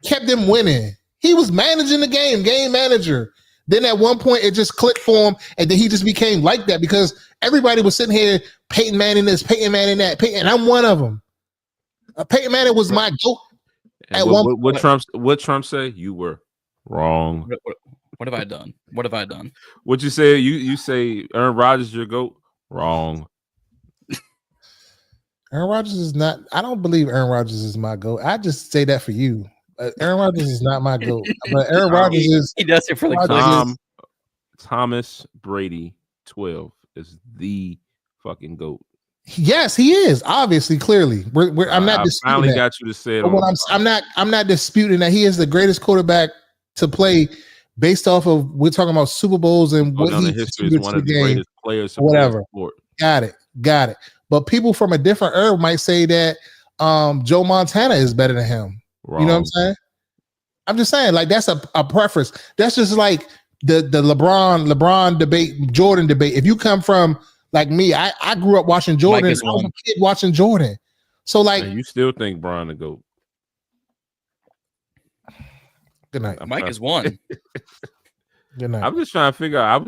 kept them winning. He was managing the game manager. Then at one point it just clicked for him, and then he just became like that because everybody was sitting here, Peyton Manning this, Peyton Manning that, and I'm one of them. Peyton Manning was my GOAT at one point. What Trump say? You were wrong. What have I done? What have I done? What you say? You say Aaron Rodgers your GOAT? Wrong. Aaron Rodgers is not. I don't believe Aaron Rodgers is my GOAT. I just say that for you. Aaron Rodgers is not my GOAT, but Aaron Rodgers is. He does it for like Thomas Brady 12 is the fucking GOAT. Yes, he is. Obviously, clearly, I'm not. I finally got you to say it. But I'm not disputing that he is the greatest quarterback to play based off of. We're talking about Super Bowls and what he history is one of the greatest players. Whatever. Got it. But people from a different era might say that Joe Montana is better than him. Wrong. You know what I'm saying? I'm just saying, like that's a preference. That's just like the LeBron debate, Jordan debate. If you come from Like me, I grew up watching Jordan. I was a kid watching Jordan. So like, and you still think Bron the GOAT? Good night. Mike is one. Good night. I'm just trying to figure out.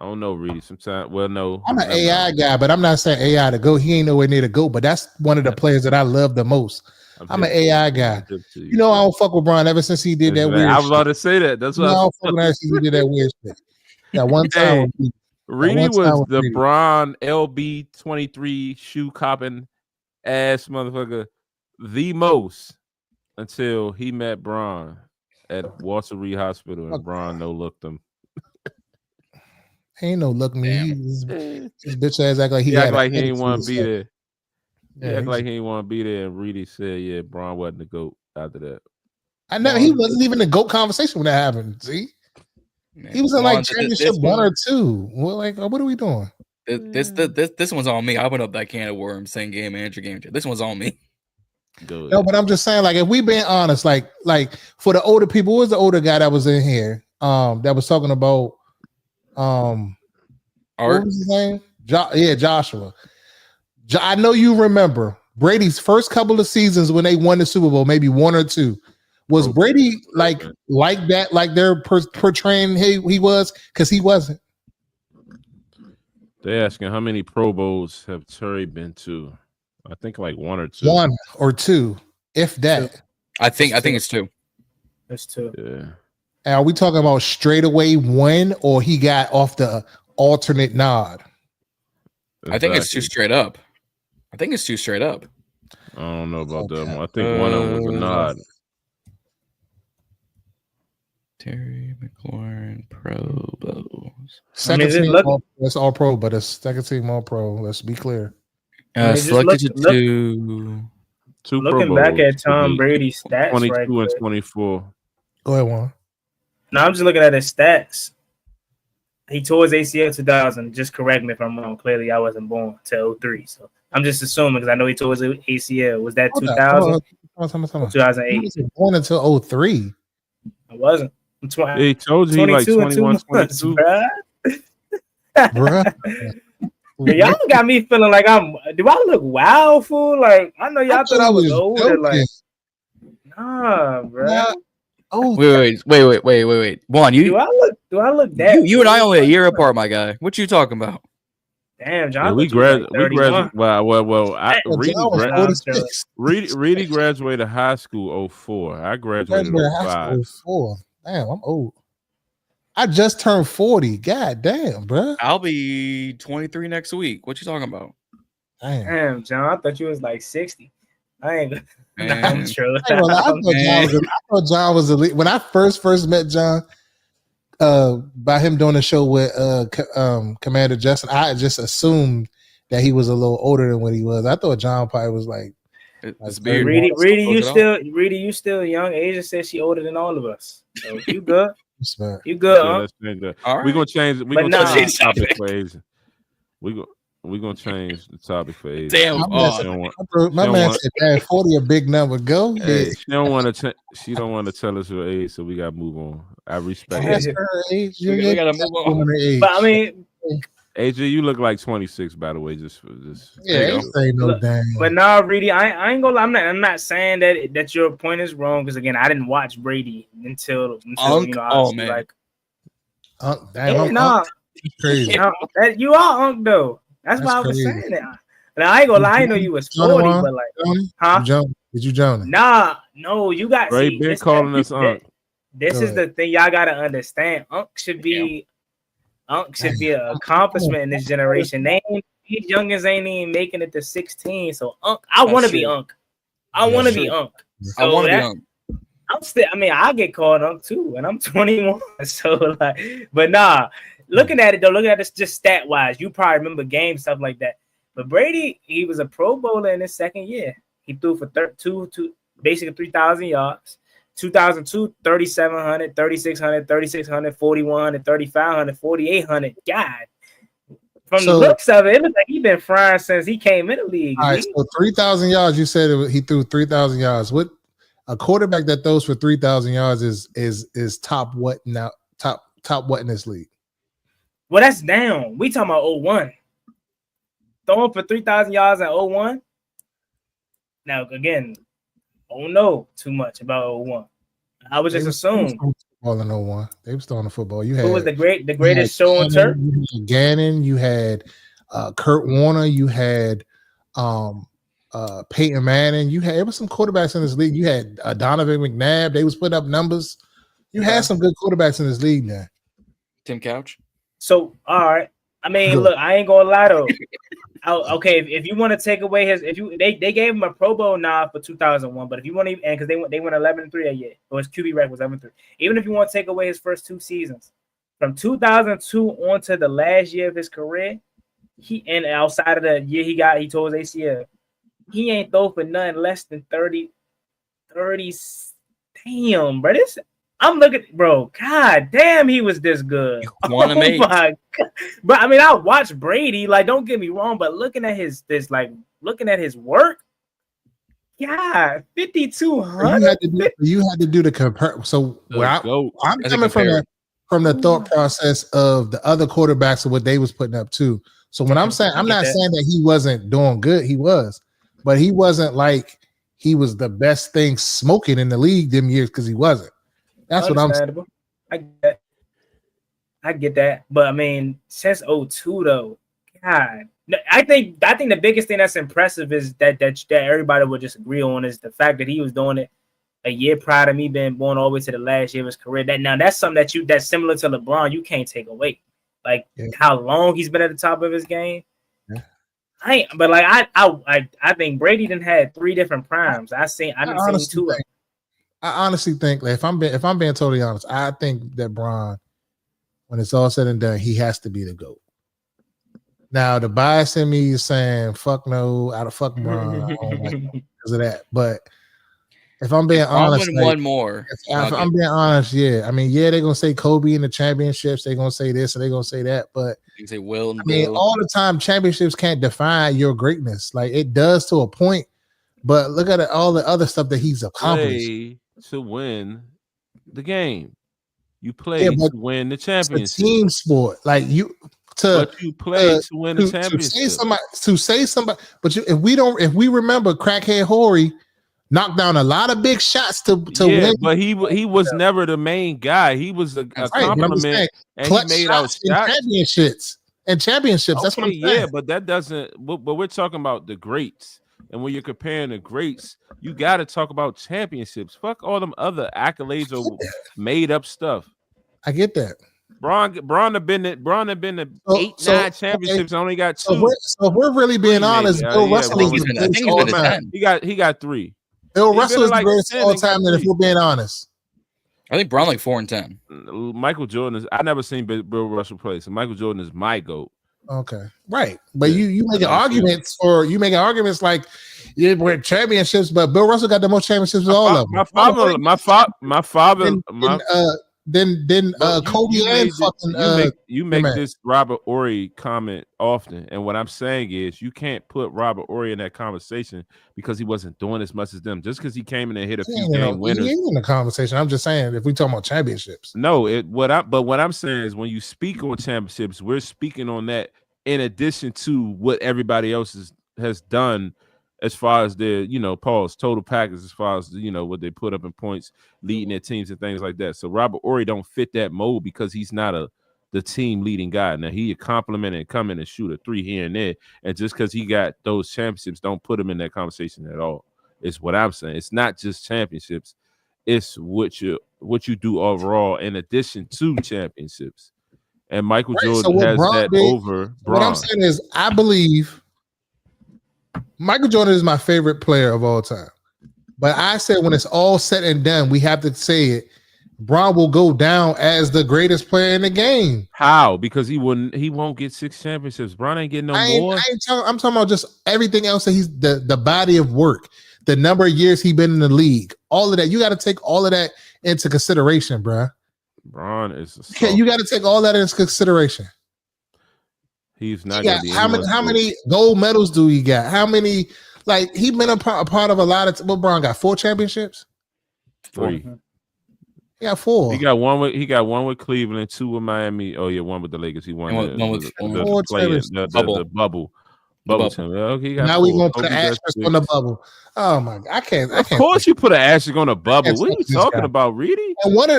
I don't know, Reedy. Sometimes, no. I'm an AI guy, but I'm not saying AI to go. He ain't nowhere near to go. But that's one of the players that I love the most. I'm an AI guy. You know, I don't fuck with Bron ever since he did that weird. I was about to say that. That's what I don't fuck with him since he did that weird shit. That one time, Reedy was the Bron LB23 shoe copping ass motherfucker the most until he met Bron at Walter Reed Hospital and Bron no looked him. Ain't no look me. His bitch ass act like he act like he ain't want to be there. He act like he ain't want to be there. And Reedy said, "Yeah, Bron wasn't the GOAT." After that, I know he wasn't even the GOAT conversation when that happened. See, he was in like championship 1 or 2. Well, like, what are we doing? This one's on me. I opened up that can of worms saying game manager. This one's on me. No, but I'm just saying, like, if we being honest, like for the older people, who was the older guy that was in here? That was talking about what was his name? Joshua. I know you remember Brady's first couple of seasons when they won the Super Bowl, maybe 1 or 2. Was Brady like that? Like they're portraying he was, because he wasn't. They're asking how many Pro Bowls have Terry been to? I think like 1 or 2. 1 or 2, if that. I think it's 2. It's 2. Yeah. And are we talking about straight away win, or he got off the alternate nod? Exactly. I think it's 2 straight up. I don't know about that one. I think one of them was a nod. Terry McLaurin Pro Bowls. Second team, that's all pro, but it's second team all pro. Let's be clear. Selected to 2 looking back at Tom Brady's stats, 22 and 24. Go ahead, Juan. No, I'm just looking at his stats. He tore his ACL 2000. Just correct me if I'm wrong. Clearly, I wasn't born till 03, so I'm just assuming because I know he tore his ACL. Was that 2000? 2008. He wasn't born until 03. I wasn't. He told you he like 21, 22. Bruh. Y'all got me feeling like do I look wild, fool? Like, I know y'all thought I was older. Like, nah, bro. Nah. Oh, wait. Juan, do I look that? You and I only a year apart, my guy. What you talking about? Damn, John. Yeah, we graduated. Reedy graduated high school 04. I graduated 05. 04. Damn, I'm old. I just turned 40. God damn, bro. I'll be 23 next week. What you talking about? Damn, John. I thought you was like 60. I ain't. I'm true. I thought John was elite. When I first met John, by him doing a show with Commander Justin, I just assumed that he was a little older than what he was. I thought John probably was like Reedy, you still young. Asia says she older than all of us. So you good. You good, yeah, huh? We're gonna change. We're gonna change the topic for Asia. We're gonna change the topic for Asia. Damn, my man said, "Man, 40 a big number." Go. Hey, she don't want to tell us her age, so we gotta move on. I respect her age. We gotta move on. But I mean, AJ, you look like 26, by the way. Just yeah, ain't no damn. But nah, Brady, I ain't gonna lie. I'm not saying that your point is wrong, because again, I didn't watch Brady until you know, man. like, crazy. You are Unc though. That's why I was saying that. Now I ain't gonna lie. I know you was 40, but like, Did you Johnny? Nah, no, you got. Ray been calling us Unc. This is the thing y'all gotta understand. Unc should be an accomplishment in this generation. These youngins ain't even making it to 16. So Unc, I want to be Unc. I want to be Unc. I want to be Unc. I'm still. I mean, I get called Unc too, and I'm 21. So like, but nah. Looking at it though, looking at this just stat wise, you probably remember games, stuff like that. But Brady, he was a Pro Bowler in his second year. He threw for basically 3,000 yards. 2002, 3,700, 3,600, 3,600, 4,100, 3,500, 4,800. God. From the looks of it, it looks like he's been frying since he came in the league. All right, so 3,000 yards, you said he threw 3,000 yards. What a quarterback that throws for 3,000 yards is top what now? Top what in this league? Well, that's down. We talking about 01. Throwing for 3,000 yards at 01. Now, again, I don't know too much about 01. I was just assuming. Football in 01. They was throwing the football. You had who was the greatest show on turf? You had Gannon, you had Kurt Warner, you had Peyton Manning. There was some quarterbacks in this league. You had Donovan McNabb. They was putting up numbers. You had some good quarterbacks in this league now. Tim Couch. So, all right. I mean, look, I ain't gonna lie though. Okay, if you want to take away they gave him a Pro Bowl nod for 2001, but if you want to, and because they went 11-3 that year, or his QB record was 11-3. Even if you want to take away his first 2 seasons, from 2002 on to the last year of his career, and outside of the year he tore his ACL, he ain't throw for nothing less than 30. Damn, bro, I'm looking, bro. God damn, he was this good. My God. But I mean, I watched Brady. Like, don't get me wrong, but looking at his work, yeah, 5,200. You had to do the compare. So I'm coming from the thought process of the other quarterbacks and what they was putting up too. So when I'm saying, I'm not saying that he wasn't doing good. He was, but he wasn't like he was the best thing smoking in the league them years because he wasn't. That's what I'm saying. I get that. But I mean, since 02 though, God, I think the biggest thing that's impressive is that everybody would just agree on is the fact that he was doing it a year prior to me being born all the way to the last year of his career. That's something that's similar to LeBron. You can't take away. Like how long he's been at the top of his game. Yeah. I think Brady done had 3 different primes. I didn't see 2 of them. I honestly think, like, if I'm being totally honest, I think that Bron, when it's all said and done, he has to be the GOAT. Now, the bias in me is saying, "Fuck no, out of fuck Bron," I don't like him because of that. But if I'm being honest, like, one more. If I'm being honest, yeah. I mean, yeah, they're gonna say Kobe in the championships. They're gonna say this and they're gonna say that. But you can say Will. I mean, all the time, championships can't define your greatness. Like, it does to a point. But look at all the other stuff that he's accomplished. To win the game, you play to win the championship. It's a team sport, like you play to win the championship. To say somebody, but if we remember, Crackhead Horry knocked down a lot of big shots to win. But he was never the main guy. He was a compliment, and he made out shots and championships. Okay, that's what I'm saying. Yeah, but that doesn't. But we're talking about the greats. And when you're comparing the greats, you got to talk about championships. Fuck all them other accolades or made up stuff. I get that. Braun have been to 8-9 championships. And only got 2. So if we're really being honest, Bill Russell is the greatest all time. He got 3. Bill Russell is the greatest all time. And if we're being honest, I think Braun like 4-10. Michael Jordan is. I never seen Bill Russell play, so Michael Jordan is my GOAT. Okay, right, but you making arguments like we're championships, but Bill Russell got the most championships of all of them. My father. Then Kobe and fucking you make this Robert Horry comment often, and what I'm saying is you can't put Robert Horry in that conversation because he wasn't doing as much as them. Just because he came in and hit a few game winners, he ain't in the conversation. I'm just saying if we talking about championships. No, what I'm saying is when you speak on championships, we're speaking on that in addition to what everybody else has done. As far as their, Paul's total package, as far as, what they put up in points, leading their teams and things like that. So Robert Horry don't fit that mold because he's not the team leading guy. Now he a compliment and come in and shoot a 3 here and there. And just because he got those championships, don't put him in that conversation at all. It's what I'm saying. It's not just championships. It's what you do overall in addition to championships. And Michael Jordan has that over Bron. What I'm saying is I believe Michael Jordan is my favorite player of all time. But I said when it's all said and done, we have to say it. Bron will go down as the greatest player in the game. How? Because he won't get 6 championships. Bron ain't getting more. I'm talking about just everything else that he's the body of work, the number of years he's been in the league, all of that. You got to take all of that into consideration, bro. Bron is you got to take all that into consideration. He's not going to be how many gold medals do he got? How many? Like, he been a part of a lot of. Bron got 4 championships. 3. He got 4. He got one with Cleveland, 2 with Miami. Oh yeah, 1 with the Lakers. He won the bubble. Okay, now we're gonna put an asterisk on the bubble. Oh my god, I can't. Of course, you put an asterisk on the bubble. What are you talking about, Reedy? And one of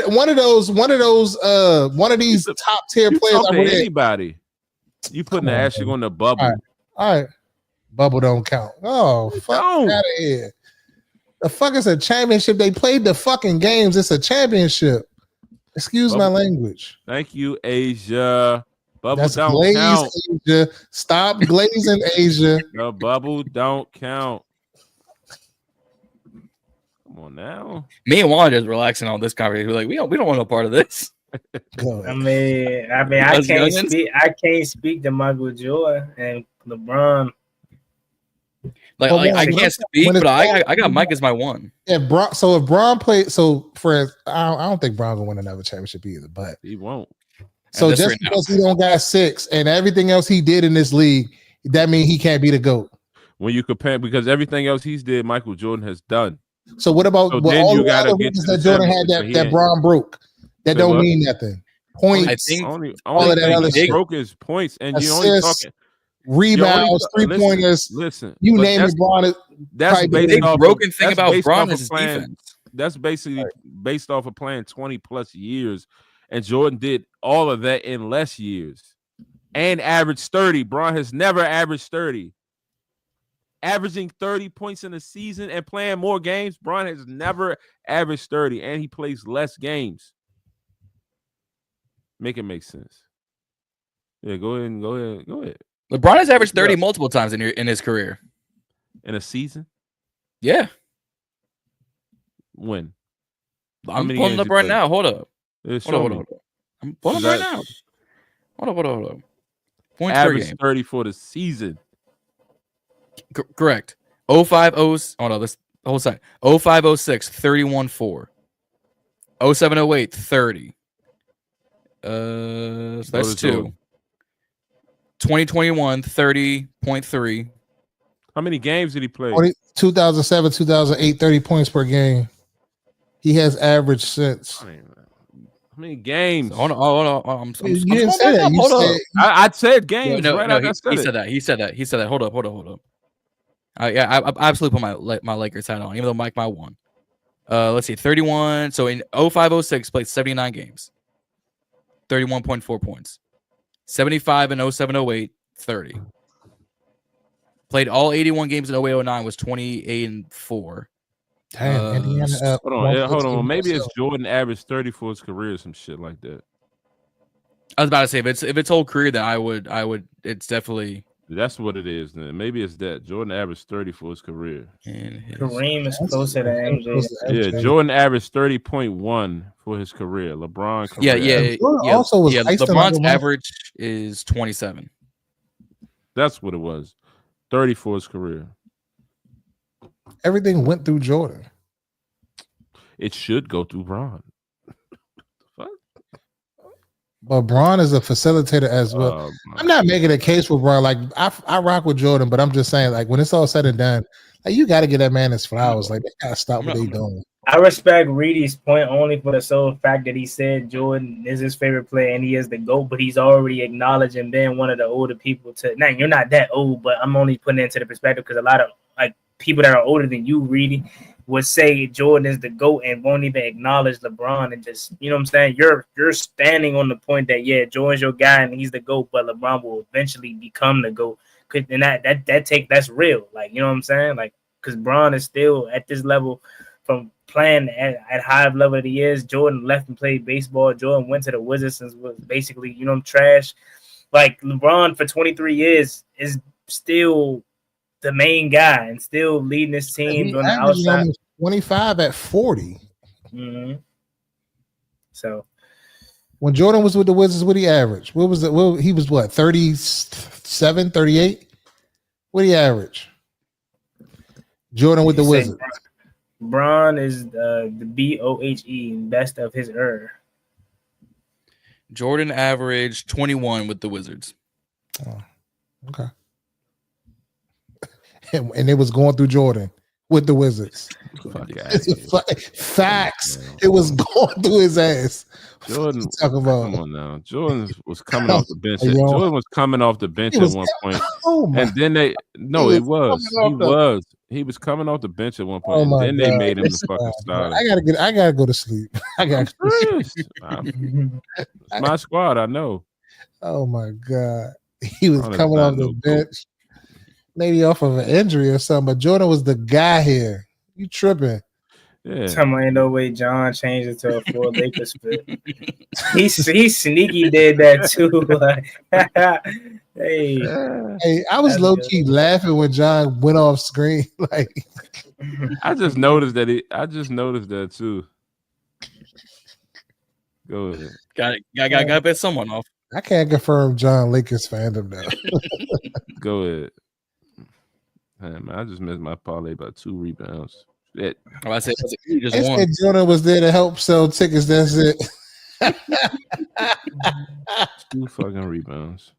these top tier players. Anybody, you putting an asterisk on the bubble? All right, bubble don't count. Oh, fuck out of here. The fuck is a championship? They played the fucking games. It's a championship. Excuse my language. Thank you, Asia. Bubble That's don't glaze, count. Asia. Stop glazing, Asia. The bubble don't count. Come on now. Me and Juan just relaxing on this conversation. We're like, we don't want no part of this. I mean, I can't speak to Michael Jordan and LeBron. Like, I can't speak, but I got Mike as my one. If Bron played, for I don't think Bron will win another championship either, but he won't. So just because he don't got 6 and everything else he did in this league, that means he can't be the GOAT. When you compare, because everything else he's did, Michael Jordan has done. So what about all the other reasons that Jordan had that Bron broke? That don't mean nothing. Points. I think all of that other shit. Broke his points, and assists, you only talking rebounds, 3-pointers. Listen, you name it, Bron. That's the broken thing about Bron is his defense. That's basically based off of playing 20 plus years, and Jordan did all of that in less years, and averaged 30. Bron has never averaged 30. Averaging 30 points in a season and playing more games, Bron has never averaged 30, and he plays less games. Make it make sense. Yeah, go ahead. LeBron has averaged 30 multiple times in his career. In a season? Yeah. When? I'm pulling up right now. Hold up. Hold up. I'm pulling up right now. Hold up. Points average per game. 30 for the season. Correct. 05 hold on, this whole side. 0506 31-4. 0708 30. So that's 2. 2021 30.3. How many games did he play? 2007, 2008, 30 points per game. He has averaged since. How many games? Hold on. You didn't say that. Hold up. I said games. He said that. Hold up. I absolutely put my Lakers hat on, even though Mike my one. Let's see, 31. So in 0506 played 79 games, 31.4 points. 75 in 0708, 30. Played all 81 games in 0809, was 28-4. Damn, Indiana hold on. Maybe it's Jordan averaged 30 for his career or some shit like that. I was about to say if it's whole career, then I would. It's definitely. That's what it is. Then maybe it's that Jordan averaged 30 for his career. Kareem is closer to MJ. Yeah, Jordan averaged 30.1 for his career. LeBron. Career. Also LeBron's average is 27. That's what it was. 30 for his career. Everything went through Jordan. It should go through Bron. But Bron is a facilitator as well. I'm not making a case for Bron. Like I rock with Jordan, but I'm just saying, like when it's all said and done, like you got to get that man his flowers. Like they got to stop what they doing. I respect Reedy's point only for the sole fact that he said Jordan is his favorite player and he is the GOAT, but he's already acknowledging being one of the older people to. Now you're not that old, but I'm only putting it into the perspective because a lot of like people that are older than you, Reedy, would say Jordan is the GOAT and won't even acknowledge LeBron and just, you know what I'm saying? You're standing on the point that, yeah, Jordan's your guy and he's the GOAT, but LeBron will eventually become the GOAT. And that's real. Like, you know what I'm saying? Like, because Bron is still at this level from playing at high level that he is. Jordan left and played baseball. Jordan went to the Wizards and was basically, you know, trash. Like, LeBron for 23 years is still the main guy and still leading his team on the outside. 25 at 40. Mm-hmm. So when Jordan was with the Wizards, what he averaged? What was it? Well, he was what, 37, 38? What he average? Jordan with the Wizards. Bron is the BOHE, best of his era. Jordan averaged 21 with the Wizards. Oh, okay. And it was going through Jordan. with the Wizards. Fuck Facts. It was going through his ass. Jordan, talk about? Come on now. Jordan was coming off the bench. Yo. Jordan was coming off the bench at one point. And then he was coming off the bench at one point. And then they made him the fucking starter. I gotta go to sleep. It's my squad, I know. Oh my God. He was coming off the bench. Maybe off of an injury or something, but Jordan was the guy here. You tripping. Yeah. Somebody ain't no way John changed it to a full Lakers fit. He sneaky did that too. Hey, I was low key laughing when John went off screen. Like, I just noticed that too. Go ahead. Got to bet someone off. I can't confirm John Lakers fandom though. Go ahead. Man, I just missed my parlay by 2 rebounds. Shit. I said you just won. Jordan was there to help sell tickets. That's it. 2 fucking rebounds.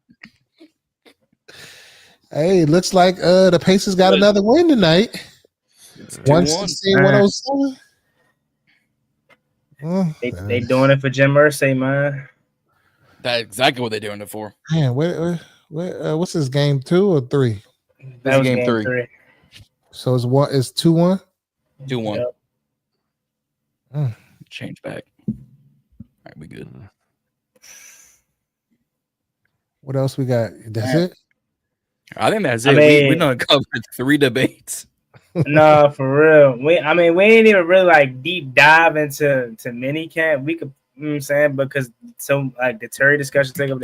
Hey, looks like the Pacers got another win tonight. 116-107. They doing it for Jim Irsay, man. That's exactly what they're doing it for. Man, what's this, game 2 or 3? This is game 3. So it's 2-1? 2-1. Yep. Change back. All right, we good. What else we got? That's it? I think that's it. We done covered 3 debates. No, for real. We ain't even really like deep dive into minicamp. We could, you know what I'm saying, because some like the Terry discussion take up,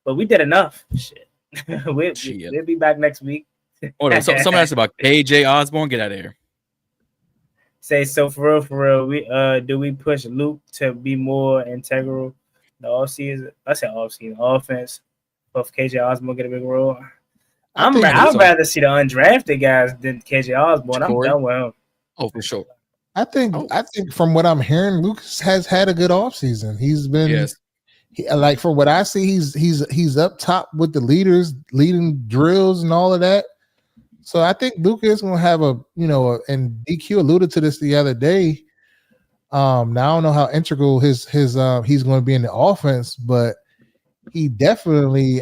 but we did enough. Shit. We'll be back next week. Someone asked about KJ Osborne. Get out of here. So for real, we do we push Luke to be more integral the off season? I said off season offense. But KJ Osborne get a big role. I'd rather see the undrafted guys than KJ Osborne. I'm done with him. Oh, for sure. I think from what I'm hearing, Lucas has had a good offseason. He's been like from what I see, he's up top with the leaders, leading drills and all of that. So I think Luka is going to have and DQ alluded to this the other day. Now I don't know how integral his he's going to be in the offense, but he definitely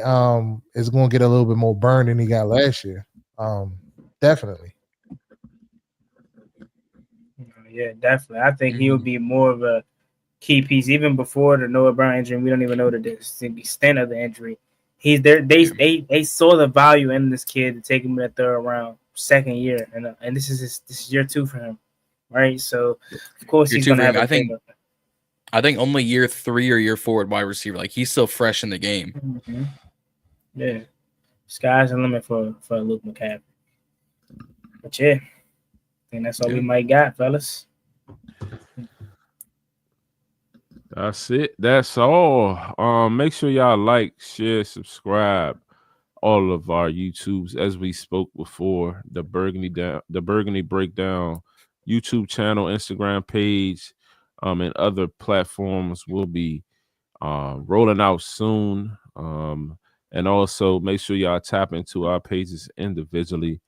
is going to get a little bit more burn than he got last year. Definitely. Yeah, definitely. I think he'll be more of a key piece even before the Noah Brown injury. We don't even know the extent of the injury. He's there. They saw the value in this kid to take him in the 3rd round, 2nd year, and this is year 2 for him, right? So of course he's going to have. I think only year 3 or year 4 at wide receiver. Like he's still fresh in the game. Mm-hmm. Yeah, sky's the limit for Luke McCaffrey. But yeah, I think that's all we might got, fellas. That's it. That's all. Make sure y'all like, share, subscribe all of our YouTubes as we spoke before. The Burgundy Breakdown YouTube channel, Instagram page, and other platforms will be rolling out soon. And also make sure y'all tap into our pages individually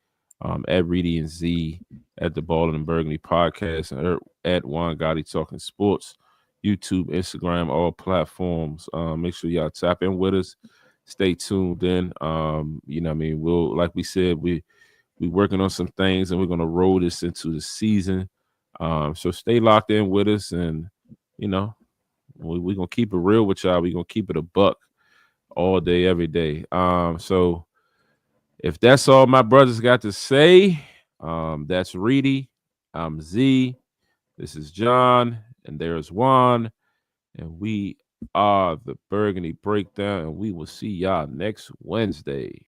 at Reedy and Z at the Ball and Burgundy Podcast and at Juan Gotti Talking Sports. YouTube, Instagram, all platforms. Make sure y'all tap in with us. Stay tuned in. We'll, like we said, we working on some things and we're gonna roll this into the season. So stay locked in with us, and we're gonna keep it real with y'all. We're gonna keep it a buck all day, every day. So if that's all my brothers got to say, that's Reedy. I'm Z. This is John. And there's Juan, and we are the Burgundy Breakdown, and we will see y'all next Wednesday.